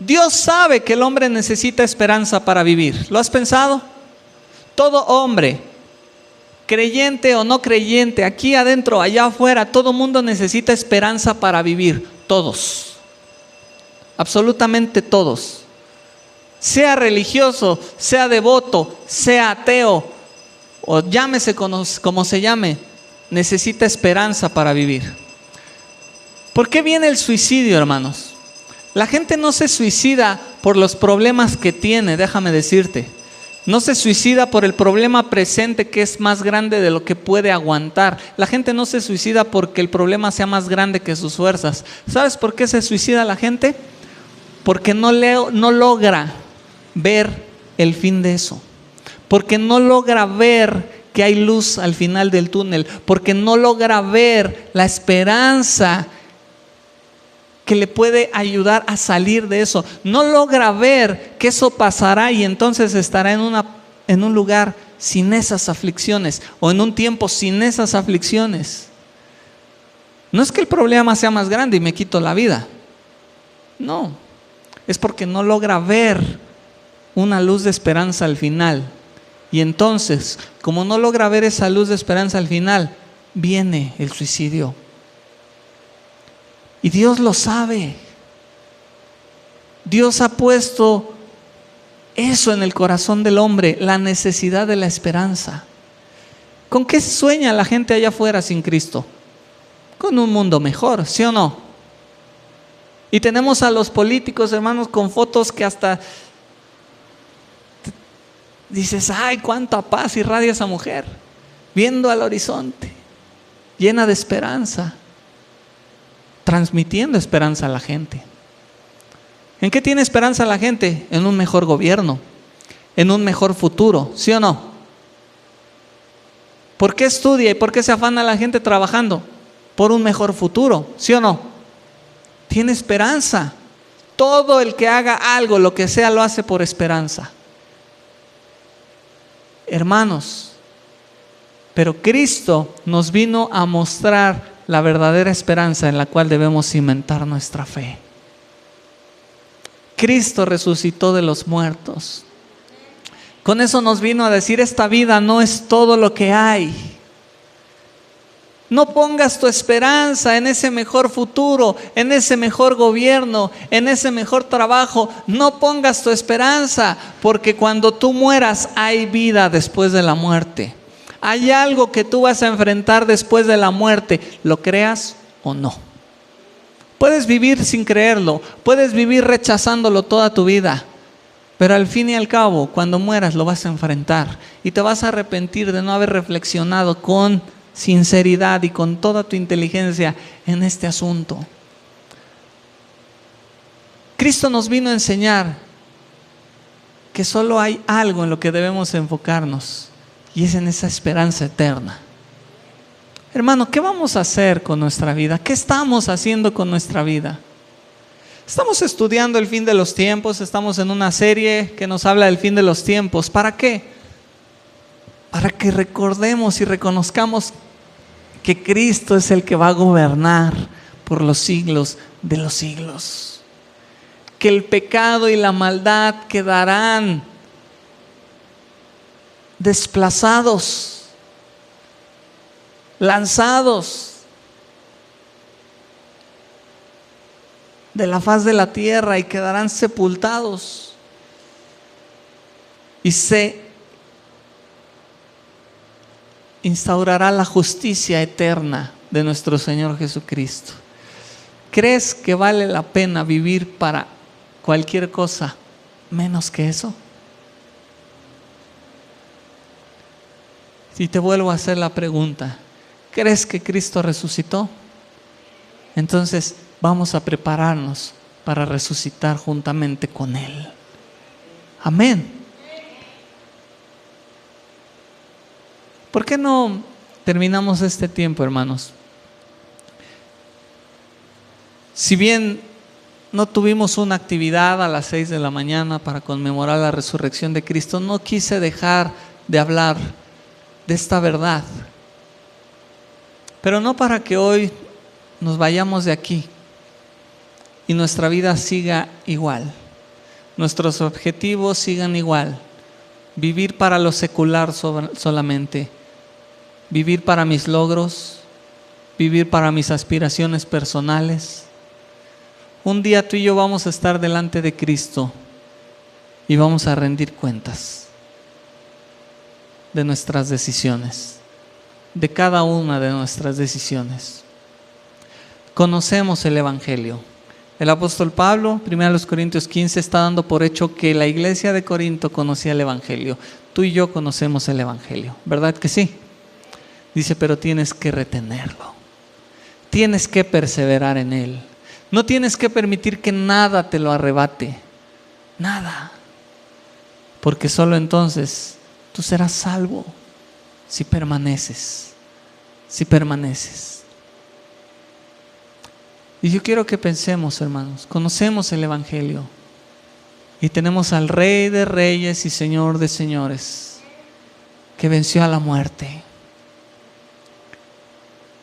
[SPEAKER 1] Dios sabe que el hombre necesita esperanza para vivir. ¿Lo has pensado? Todo hombre, creyente o no creyente, aquí adentro, allá afuera, todo mundo necesita esperanza para vivir. Todos. Absolutamente todos. Sea religioso, sea devoto, sea ateo, o llámese como se llame, necesita esperanza para vivir. ¿Por qué viene el suicidio, hermanos? La gente no se suicida por los problemas que tiene, déjame decirte. No se suicida por el problema presente que es más grande de lo que puede aguantar. La gente no se suicida porque el problema sea más grande que sus fuerzas. ¿Sabes por qué se suicida la gente? Porque no logra ver el fin de eso. Porque no logra ver que hay luz al final del túnel. Porque no logra ver la esperanza que le puede ayudar a salir de eso. No logra ver que eso pasará y entonces estará en un lugar sin esas aflicciones, o en un tiempo sin esas aflicciones. No es que el problema sea más grande y me quito la vida. No, es porque no logra ver una luz de esperanza al final. Y entonces, como no logra ver esa luz de esperanza al final, viene el suicidio. Y Dios lo sabe. Dios ha puesto eso en el corazón del hombre, la necesidad de la esperanza. ¿Con qué sueña la gente allá afuera sin Cristo? Con un mundo mejor, ¿sí o no? Y tenemos a los políticos, hermanos, con fotos que hasta dices, ay, cuánta paz irradia esa mujer, viendo al horizonte, llena de esperanza, transmitiendo esperanza a la gente. ¿En qué tiene esperanza la gente? En un mejor gobierno, en un mejor futuro, ¿sí o no? ¿Por qué estudia y por qué se afana la gente trabajando? Por un mejor futuro, ¿sí o no? Tiene esperanza. Todo el que haga algo, lo que sea, lo hace por esperanza. Hermanos, pero Cristo nos vino a mostrar la verdadera esperanza en la cual debemos cimentar nuestra fe. Cristo resucitó de los muertos. Con eso nos vino a decir, esta vida no es todo lo que hay. No pongas tu esperanza en ese mejor futuro, en ese mejor gobierno, en ese mejor trabajo. No pongas tu esperanza, porque cuando tú mueras hay vida después de la muerte. Hay algo que tú vas a enfrentar después de la muerte, lo creas o no. Puedes vivir sin creerlo, puedes vivir rechazándolo toda tu vida, pero al fin y al cabo, cuando mueras lo vas a enfrentar y te vas a arrepentir de no haber reflexionado con sinceridad y con toda tu inteligencia en este asunto. Cristo nos vino a enseñar que solo hay algo en lo que debemos enfocarnos, y es en esa esperanza eterna. Hermano, ¿qué vamos a hacer con nuestra vida? ¿Qué estamos haciendo con nuestra vida? Estamos estudiando el fin de los tiempos, estamos en una serie que nos habla del fin de los tiempos. ¿Para qué? Para que recordemos y reconozcamos que Cristo es el que va a gobernar por los siglos de los siglos. Que el pecado y la maldad quedarán desplazados, lanzados de la faz de la tierra y quedarán sepultados. Y se instaurará la justicia eterna de nuestro Señor Jesucristo. ¿Crees que vale la pena vivir para cualquier cosa menos que eso? Si te vuelvo a hacer la pregunta, ¿crees que Cristo resucitó? Entonces vamos a prepararnos para resucitar juntamente con Él. Amén. ¿Por qué no terminamos este tiempo, hermanos? Si bien no tuvimos una actividad a las 6 de la mañana para conmemorar la resurrección de Cristo, no quise dejar de hablar de esta verdad. Pero no para que hoy nos vayamos de aquí y nuestra vida siga igual, nuestros objetivos sigan igual, vivir para lo secular solamente, vivir para mis logros, vivir para mis aspiraciones personales. Un día tú y yo vamos a estar delante de Cristo y vamos a rendir cuentas de nuestras decisiones, de cada una de nuestras decisiones. Conocemos el Evangelio. El apóstol Pablo, 1 Corintios 15, está dando por hecho que la iglesia de Corinto conocía el Evangelio. Tú y yo conocemos el Evangelio, ¿verdad que sí? Dice, pero tienes que retenerlo. Tienes que perseverar en él. No tienes que permitir que nada te lo arrebate. Nada. Porque solo entonces tú serás salvo si permaneces. Si permaneces. Y yo quiero que pensemos, hermanos, conocemos el Evangelio y tenemos al Rey de Reyes y Señor de Señores que venció a la muerte.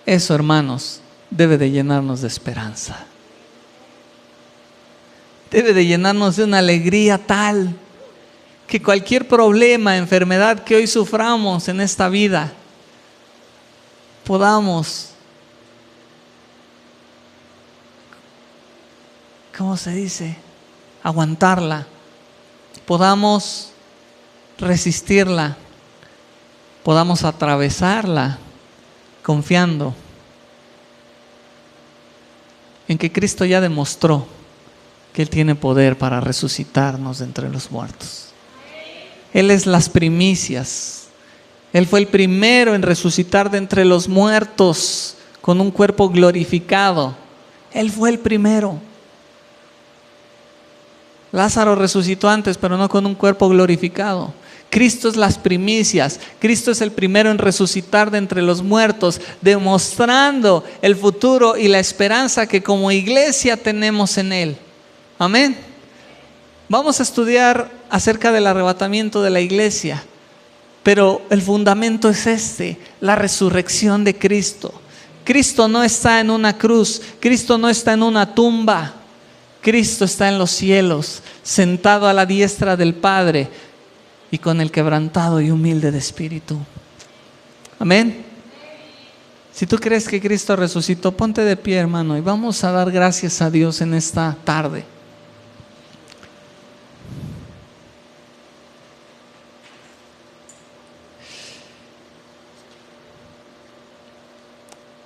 [SPEAKER 1] Eso, hermanos, debe de llenarnos de esperanza. Debe de llenarnos de una alegría tal que cualquier problema, enfermedad que hoy suframos en esta vida, podamos, ¿cómo se dice? Aguantarla, podamos resistirla, podamos atravesarla confiando en que Cristo ya demostró que Él tiene poder para resucitarnos de entre los muertos. Él es las primicias. Él fue el primero en resucitar de entre los muertos con un cuerpo glorificado. Él fue el primero. Lázaro resucitó antes, pero no con un cuerpo glorificado. Cristo es las primicias. Cristo es el primero en resucitar de entre los muertos, demostrando el futuro y la esperanza que como iglesia tenemos en Él. Amén. Vamos a estudiar acerca del arrebatamiento de la iglesia, pero el fundamento es este, la resurrección de Cristo. Cristo no está en una cruz, Cristo no está en una tumba. Cristo está en los cielos, sentado a la diestra del Padre y con el quebrantado y humilde de espíritu. Amén. Si tú crees que Cristo resucitó, ponte de pie, hermano, y vamos a dar gracias a Dios en esta tarde.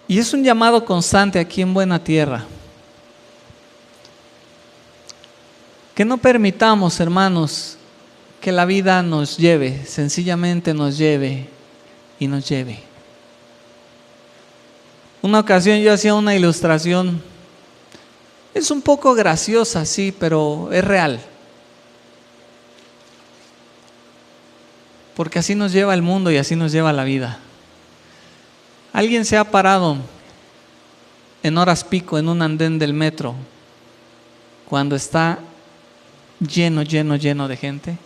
[SPEAKER 1] Y es un llamado constante aquí en Buena Tierra. Que no permitamos, hermanos, que la vida nos lleve, sencillamente nos lleve y nos lleve. Una ocasión yo hacía una ilustración, es un poco graciosa, sí, pero es real. Porque así nos lleva el mundo y así nos lleva la vida. Alguien se ha parado en horas pico en un andén del metro, cuando está lleno de gente.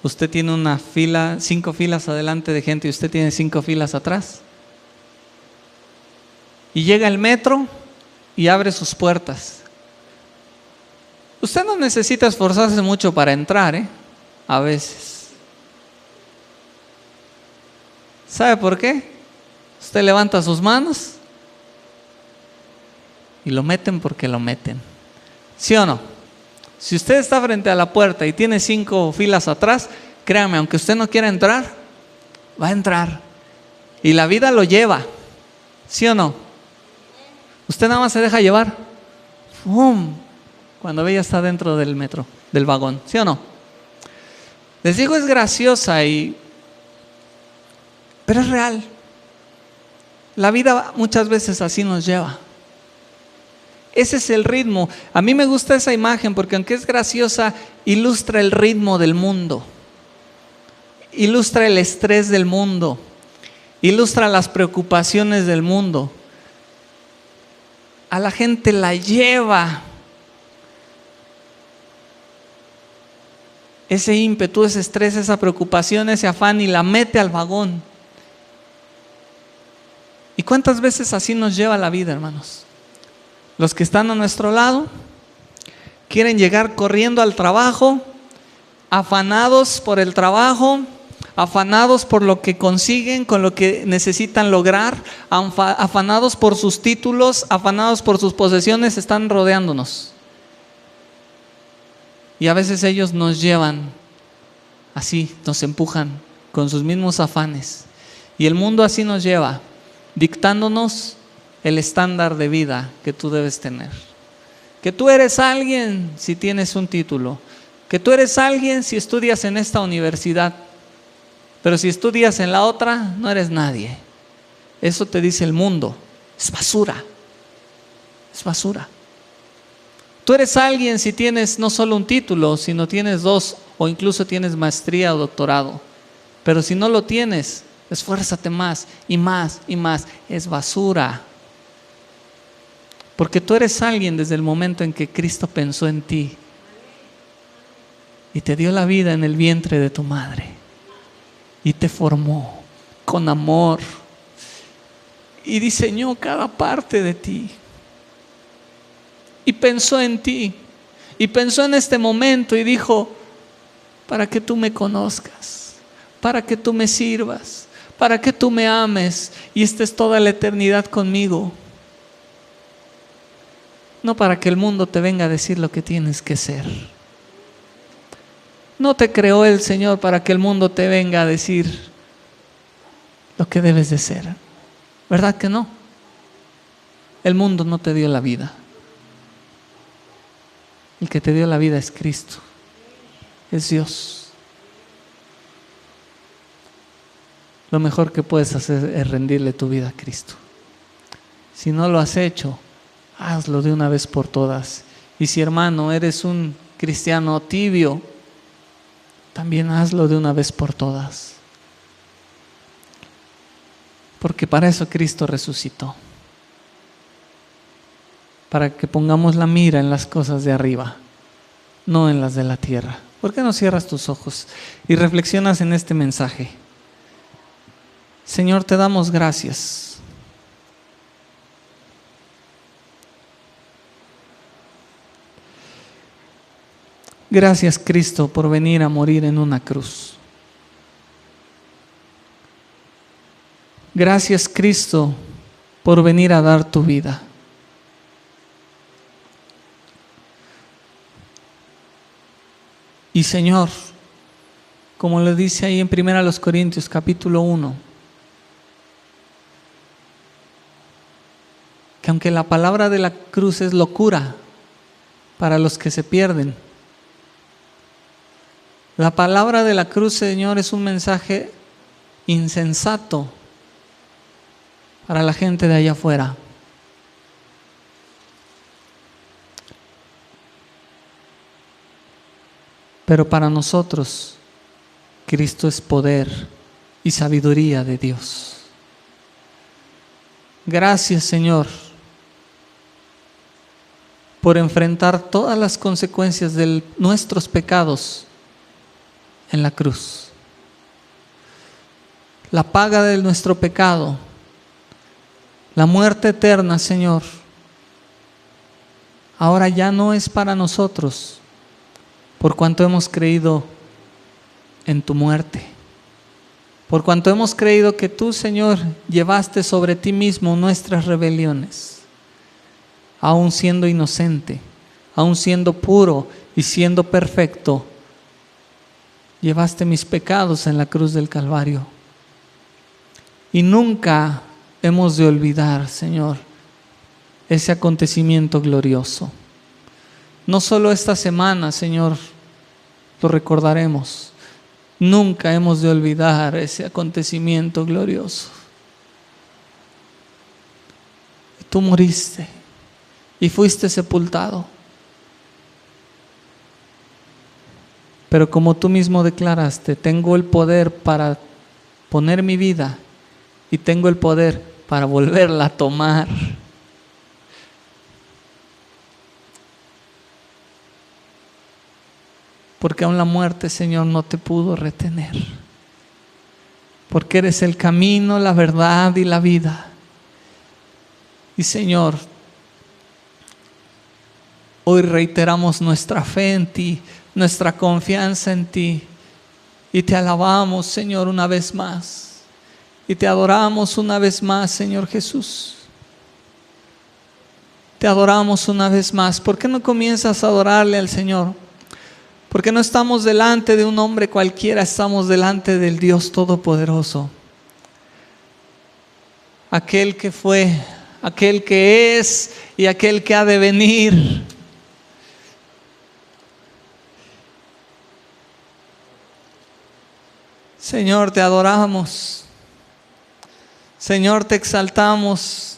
[SPEAKER 1] Usted tiene una fila, 5 filas adelante de gente y usted tiene 5 filas atrás. Y llega el metro y abre sus puertas. Usted no necesita esforzarse mucho para entrar, a veces. ¿Sabe por qué? Usted levanta sus manos y lo meten porque lo meten. ¿Sí o no? Si usted está frente a la puerta y tiene 5 filas atrás, créame, aunque usted no quiera entrar, va a entrar. Y la vida lo lleva. ¿Sí o no? Usted nada más se deja llevar. ¡Fum! Cuando ve ya está dentro del metro, del vagón. ¿Sí o no? Les digo, es graciosa pero es real. La vida muchas veces así nos lleva. Ese es el ritmo. A mí me gusta esa imagen porque aunque es graciosa, ilustra el ritmo del mundo. Ilustra el estrés del mundo. Ilustra las preocupaciones del mundo. A la gente la lleva ese ímpetu, ese estrés, esa preocupación, ese afán y la mete al vagón. ¿Y cuántas veces así nos lleva la vida, hermanos? Los que están a nuestro lado quieren llegar corriendo al trabajo, afanados por el trabajo, afanados por lo que consiguen, con lo que necesitan lograr, afanados por sus títulos, afanados por sus posesiones, están rodeándonos. Y a veces ellos nos llevan así, nos empujan con sus mismos afanes. Y el mundo así nos lleva, dictándonos el estándar de vida que tú debes tener. Que tú eres alguien si tienes un título. Que tú eres alguien si estudias en esta universidad. Pero si estudias en la otra, no eres nadie. Eso te dice el mundo. Es basura. Es basura. Tú eres alguien si tienes no solo un título, sino tienes 2 o incluso tienes maestría o doctorado. Pero si no lo tienes, esfuérzate más y más y más. Es basura. Porque tú eres alguien desde el momento en que Cristo pensó en ti y te dio la vida en el vientre de tu madre y te formó con amor y diseñó cada parte de ti y pensó en ti y pensó en este momento y dijo: para que tú me conozcas, para que tú me sirvas, para que tú me ames y estés toda la eternidad conmigo. No para que el mundo te venga a decir lo que tienes que ser. No te creó el Señor para que el mundo te venga a decir lo que debes de ser. ¿Verdad que no? El mundo no te dio la vida. El que te dio la vida es Cristo. Es Dios. Lo mejor que puedes hacer es rendirle tu vida a Cristo. Si no lo has hecho, hazlo de una vez por todas. Y si, hermano, eres un cristiano tibio, también hazlo de una vez por todas. Porque para eso Cristo resucitó. Para que pongamos la mira en las cosas de arriba, no en las de la tierra. ¿Por qué no cierras tus ojos y reflexionas en este mensaje? Señor, te damos gracias. Gracias, Cristo, por venir a morir en una cruz. Gracias, Cristo, por venir a dar tu vida. Y Señor, como le dice ahí en 1 Corintios capítulo 1, que aunque la palabra de la cruz es locura para los que se pierden, la palabra de la cruz, Señor, es un mensaje insensato para la gente de allá afuera. Pero para nosotros, Cristo es poder y sabiduría de Dios. Gracias, Señor, por enfrentar todas las consecuencias de nuestros pecados en la cruz. La paga de nuestro pecado, la muerte eterna, Señor, ahora ya no es para nosotros, por cuanto hemos creído en tu muerte. Por cuanto hemos creído que tú, Señor, llevaste sobre ti mismo nuestras rebeliones, aún siendo inocente, aún siendo puro y siendo perfecto, llevaste mis pecados en la cruz del Calvario. Y nunca hemos de olvidar, Señor, ese acontecimiento glorioso. No solo esta semana, Señor, lo recordaremos. Nunca hemos de olvidar ese acontecimiento glorioso. Tú moriste y fuiste sepultado. Pero como tú mismo declaraste, tengo el poder para poner mi vida y tengo el poder para volverla a tomar. Porque aún la muerte, Señor, no te pudo retener. Porque eres el camino, la verdad y la vida. Y Señor, hoy reiteramos nuestra fe en ti, nuestra confianza en ti. Y te alabamos, Señor, una vez más. Y te adoramos una vez más, Señor Jesús. Te adoramos una vez más. ¿Por qué no comienzas a adorarle al Señor? Porque no estamos delante de un hombre cualquiera, estamos delante del Dios Todopoderoso. Aquel que fue, aquel que es y aquel que ha de venir. Señor, te adoramos. Señor, te exaltamos.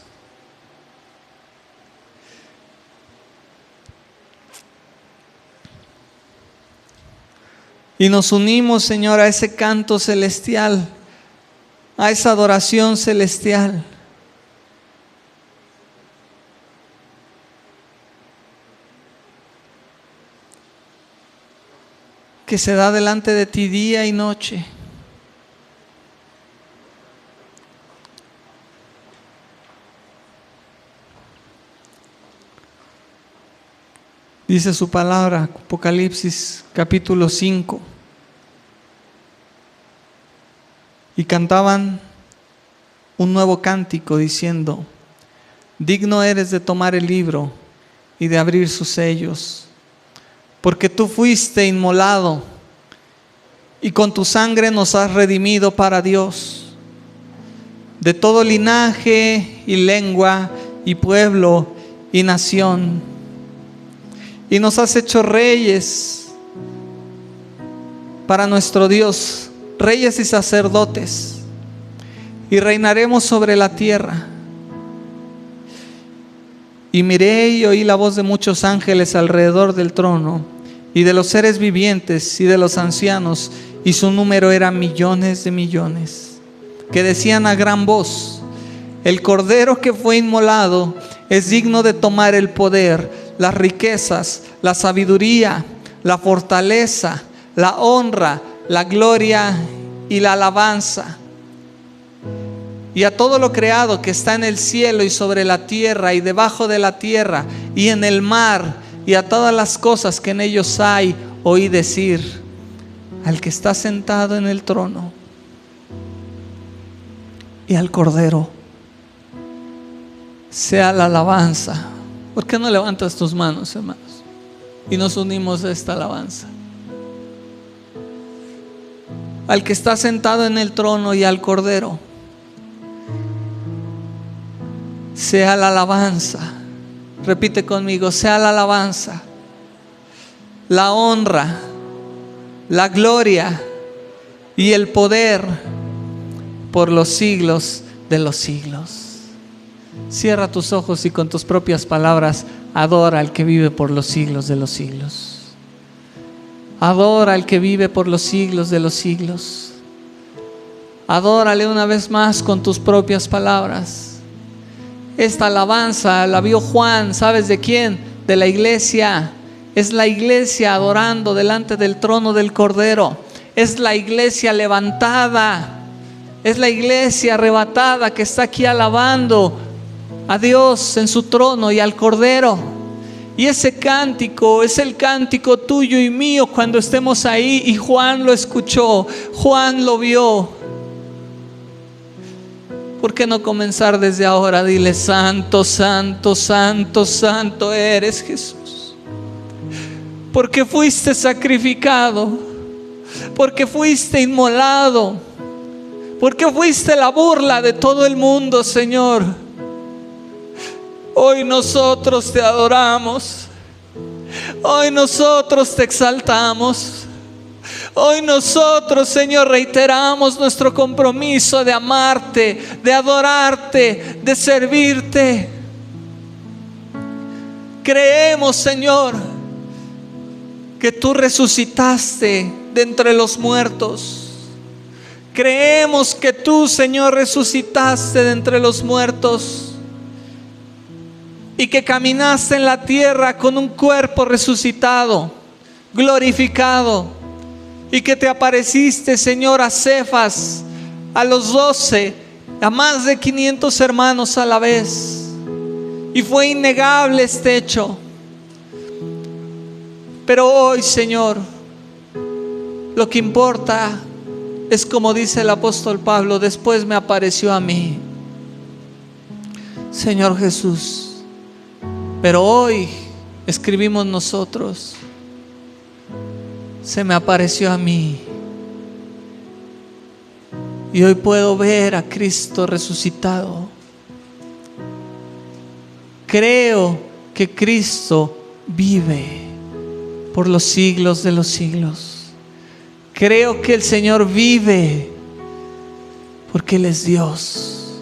[SPEAKER 1] Y nos unimos, Señor, a ese canto celestial, a esa adoración celestial. Que se da delante de ti día y noche. Dice su palabra, Apocalipsis capítulo 5. Y cantaban un nuevo cántico diciendo: digno eres de tomar el libro y de abrir sus sellos, porque tú fuiste inmolado y con tu sangre nos has redimido para Dios, de todo linaje y lengua y pueblo y nación. Y nos has hecho reyes para nuestro Dios, reyes y sacerdotes, y reinaremos sobre la tierra. Y miré y oí la voz de muchos ángeles alrededor del trono, y de los seres vivientes y de los ancianos, y su número era millones de millones, que decían a gran voz: el Cordero que fue inmolado es digno de tomar el poder, las riquezas, la sabiduría, la fortaleza, la honra, la gloria y la alabanza. Y a todo lo creado que está en el cielo y sobre la tierra y debajo de la tierra y en el mar, y a todas las cosas que en ellos hay, oí decir al que está sentado en el trono y al Cordero sea la alabanza. ¿Por qué no levantas tus manos, hermanos? Y nos unimos a esta alabanza. Al que está sentado en el trono y al Cordero sea la alabanza. Repite conmigo: sea la alabanza, la honra, la gloria y el poder por los siglos de los siglos. Cierra tus ojos y con tus propias palabras adora al que vive por los siglos de los siglos. Adora al que vive por los siglos de los siglos. Adórale una vez más con tus propias palabras. Esta alabanza la vio Juan, ¿sabes de quién? de la iglesia. Es la iglesia adorando delante del trono del Cordero. Es la iglesia levantada. Es la iglesia arrebatada que está aquí alabando a Dios en su trono y al Cordero. Y ese cántico es el cántico tuyo y mío cuando estemos ahí. Y Juan lo escuchó, Juan lo vio. ¿Por qué no comenzar desde ahora? Dile: santo, santo, santo, santo eres, Jesús. Porque fuiste sacrificado, porque fuiste inmolado, porque fuiste la burla de todo el mundo, Señor. Hoy nosotros te adoramos. Hoy nosotros te exaltamos. Hoy nosotros, Señor, reiteramos nuestro compromiso de amarte, de adorarte, de servirte. Creemos, Señor, que tú resucitaste de entre los muertos. Creemos que tú, Señor, resucitaste de entre los muertos y que caminaste en la tierra con un cuerpo resucitado, glorificado, y que te apareciste, Señor, a Cefas, a los 12, a más de 500 hermanos a la vez. Y fue innegable este hecho. Pero hoy, Señor, lo que importa es, como dice el apóstol Pablo: después me apareció a mí. Señor Jesús, pero hoy escribimos nosotros: se me apareció a mí. Y hoy puedo ver a Cristo resucitado. Creo que Cristo vive por los siglos de los siglos. Creo que el Señor vive porque Él es Dios,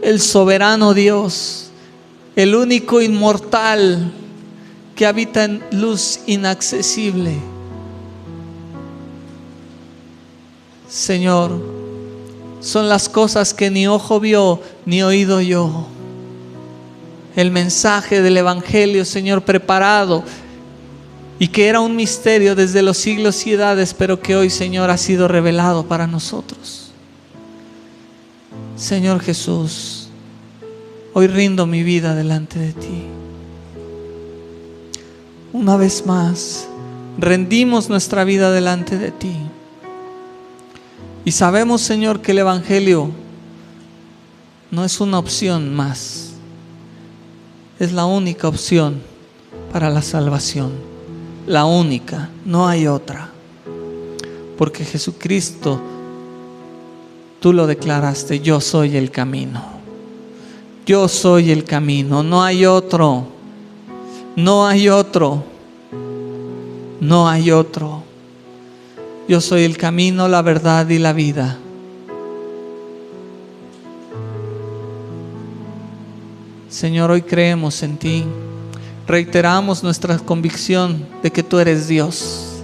[SPEAKER 1] el soberano Dios, el único inmortal que habita en luz inaccesible. Señor, son las cosas que ni ojo vio ni oído oyó. El mensaje del Evangelio, Señor, preparado y que era un misterio desde los siglos y edades, pero que hoy, Señor, ha sido revelado para nosotros. Señor Jesús, hoy rindo mi vida delante de ti. Una vez más, rendimos nuestra vida delante de ti. Y sabemos, Señor, que el Evangelio no es una opción más. Es la única opción para la salvación. La única, no hay otra. Porque Jesucristo, tú lo declaraste: yo soy el camino. Yo soy el camino, no hay otro. No hay otro. No hay otro. Yo soy el camino, la verdad y la vida. Señor, hoy creemos en ti. Reiteramos nuestra convicción de que tú eres Dios.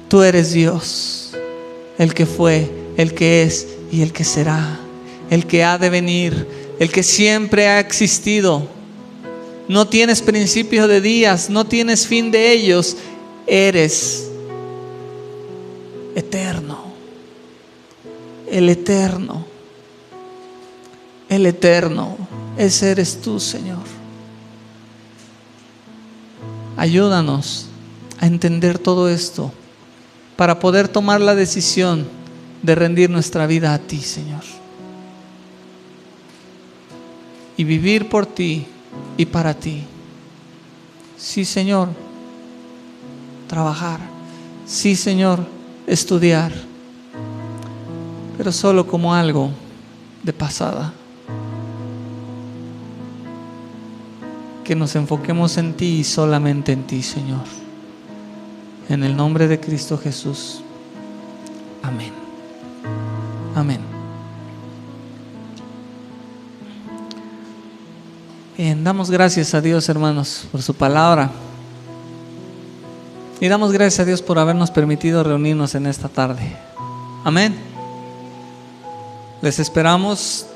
[SPEAKER 1] Tú eres Dios, el que fue, el que es y el que será, el que ha de venir, el que siempre ha existido. No tienes principio de días, no tienes fin de ellos. Eres eterno, el eterno, el eterno. Ese eres tú, Señor. Ayúdanos a entender todo esto para poder tomar la decisión de rendir nuestra vida a ti, Señor, y vivir por ti y para ti. Sí, Señor, trabajar. Sí, Señor, estudiar, pero solo como algo de pasada. Que nos enfoquemos en ti y solamente en ti, Señor. En el nombre de Cristo Jesús. Amén. Amén. Bien, damos gracias a Dios, hermanos, por su palabra. Y damos gracias a Dios por habernos permitido reunirnos en esta tarde. Amén. Les esperamos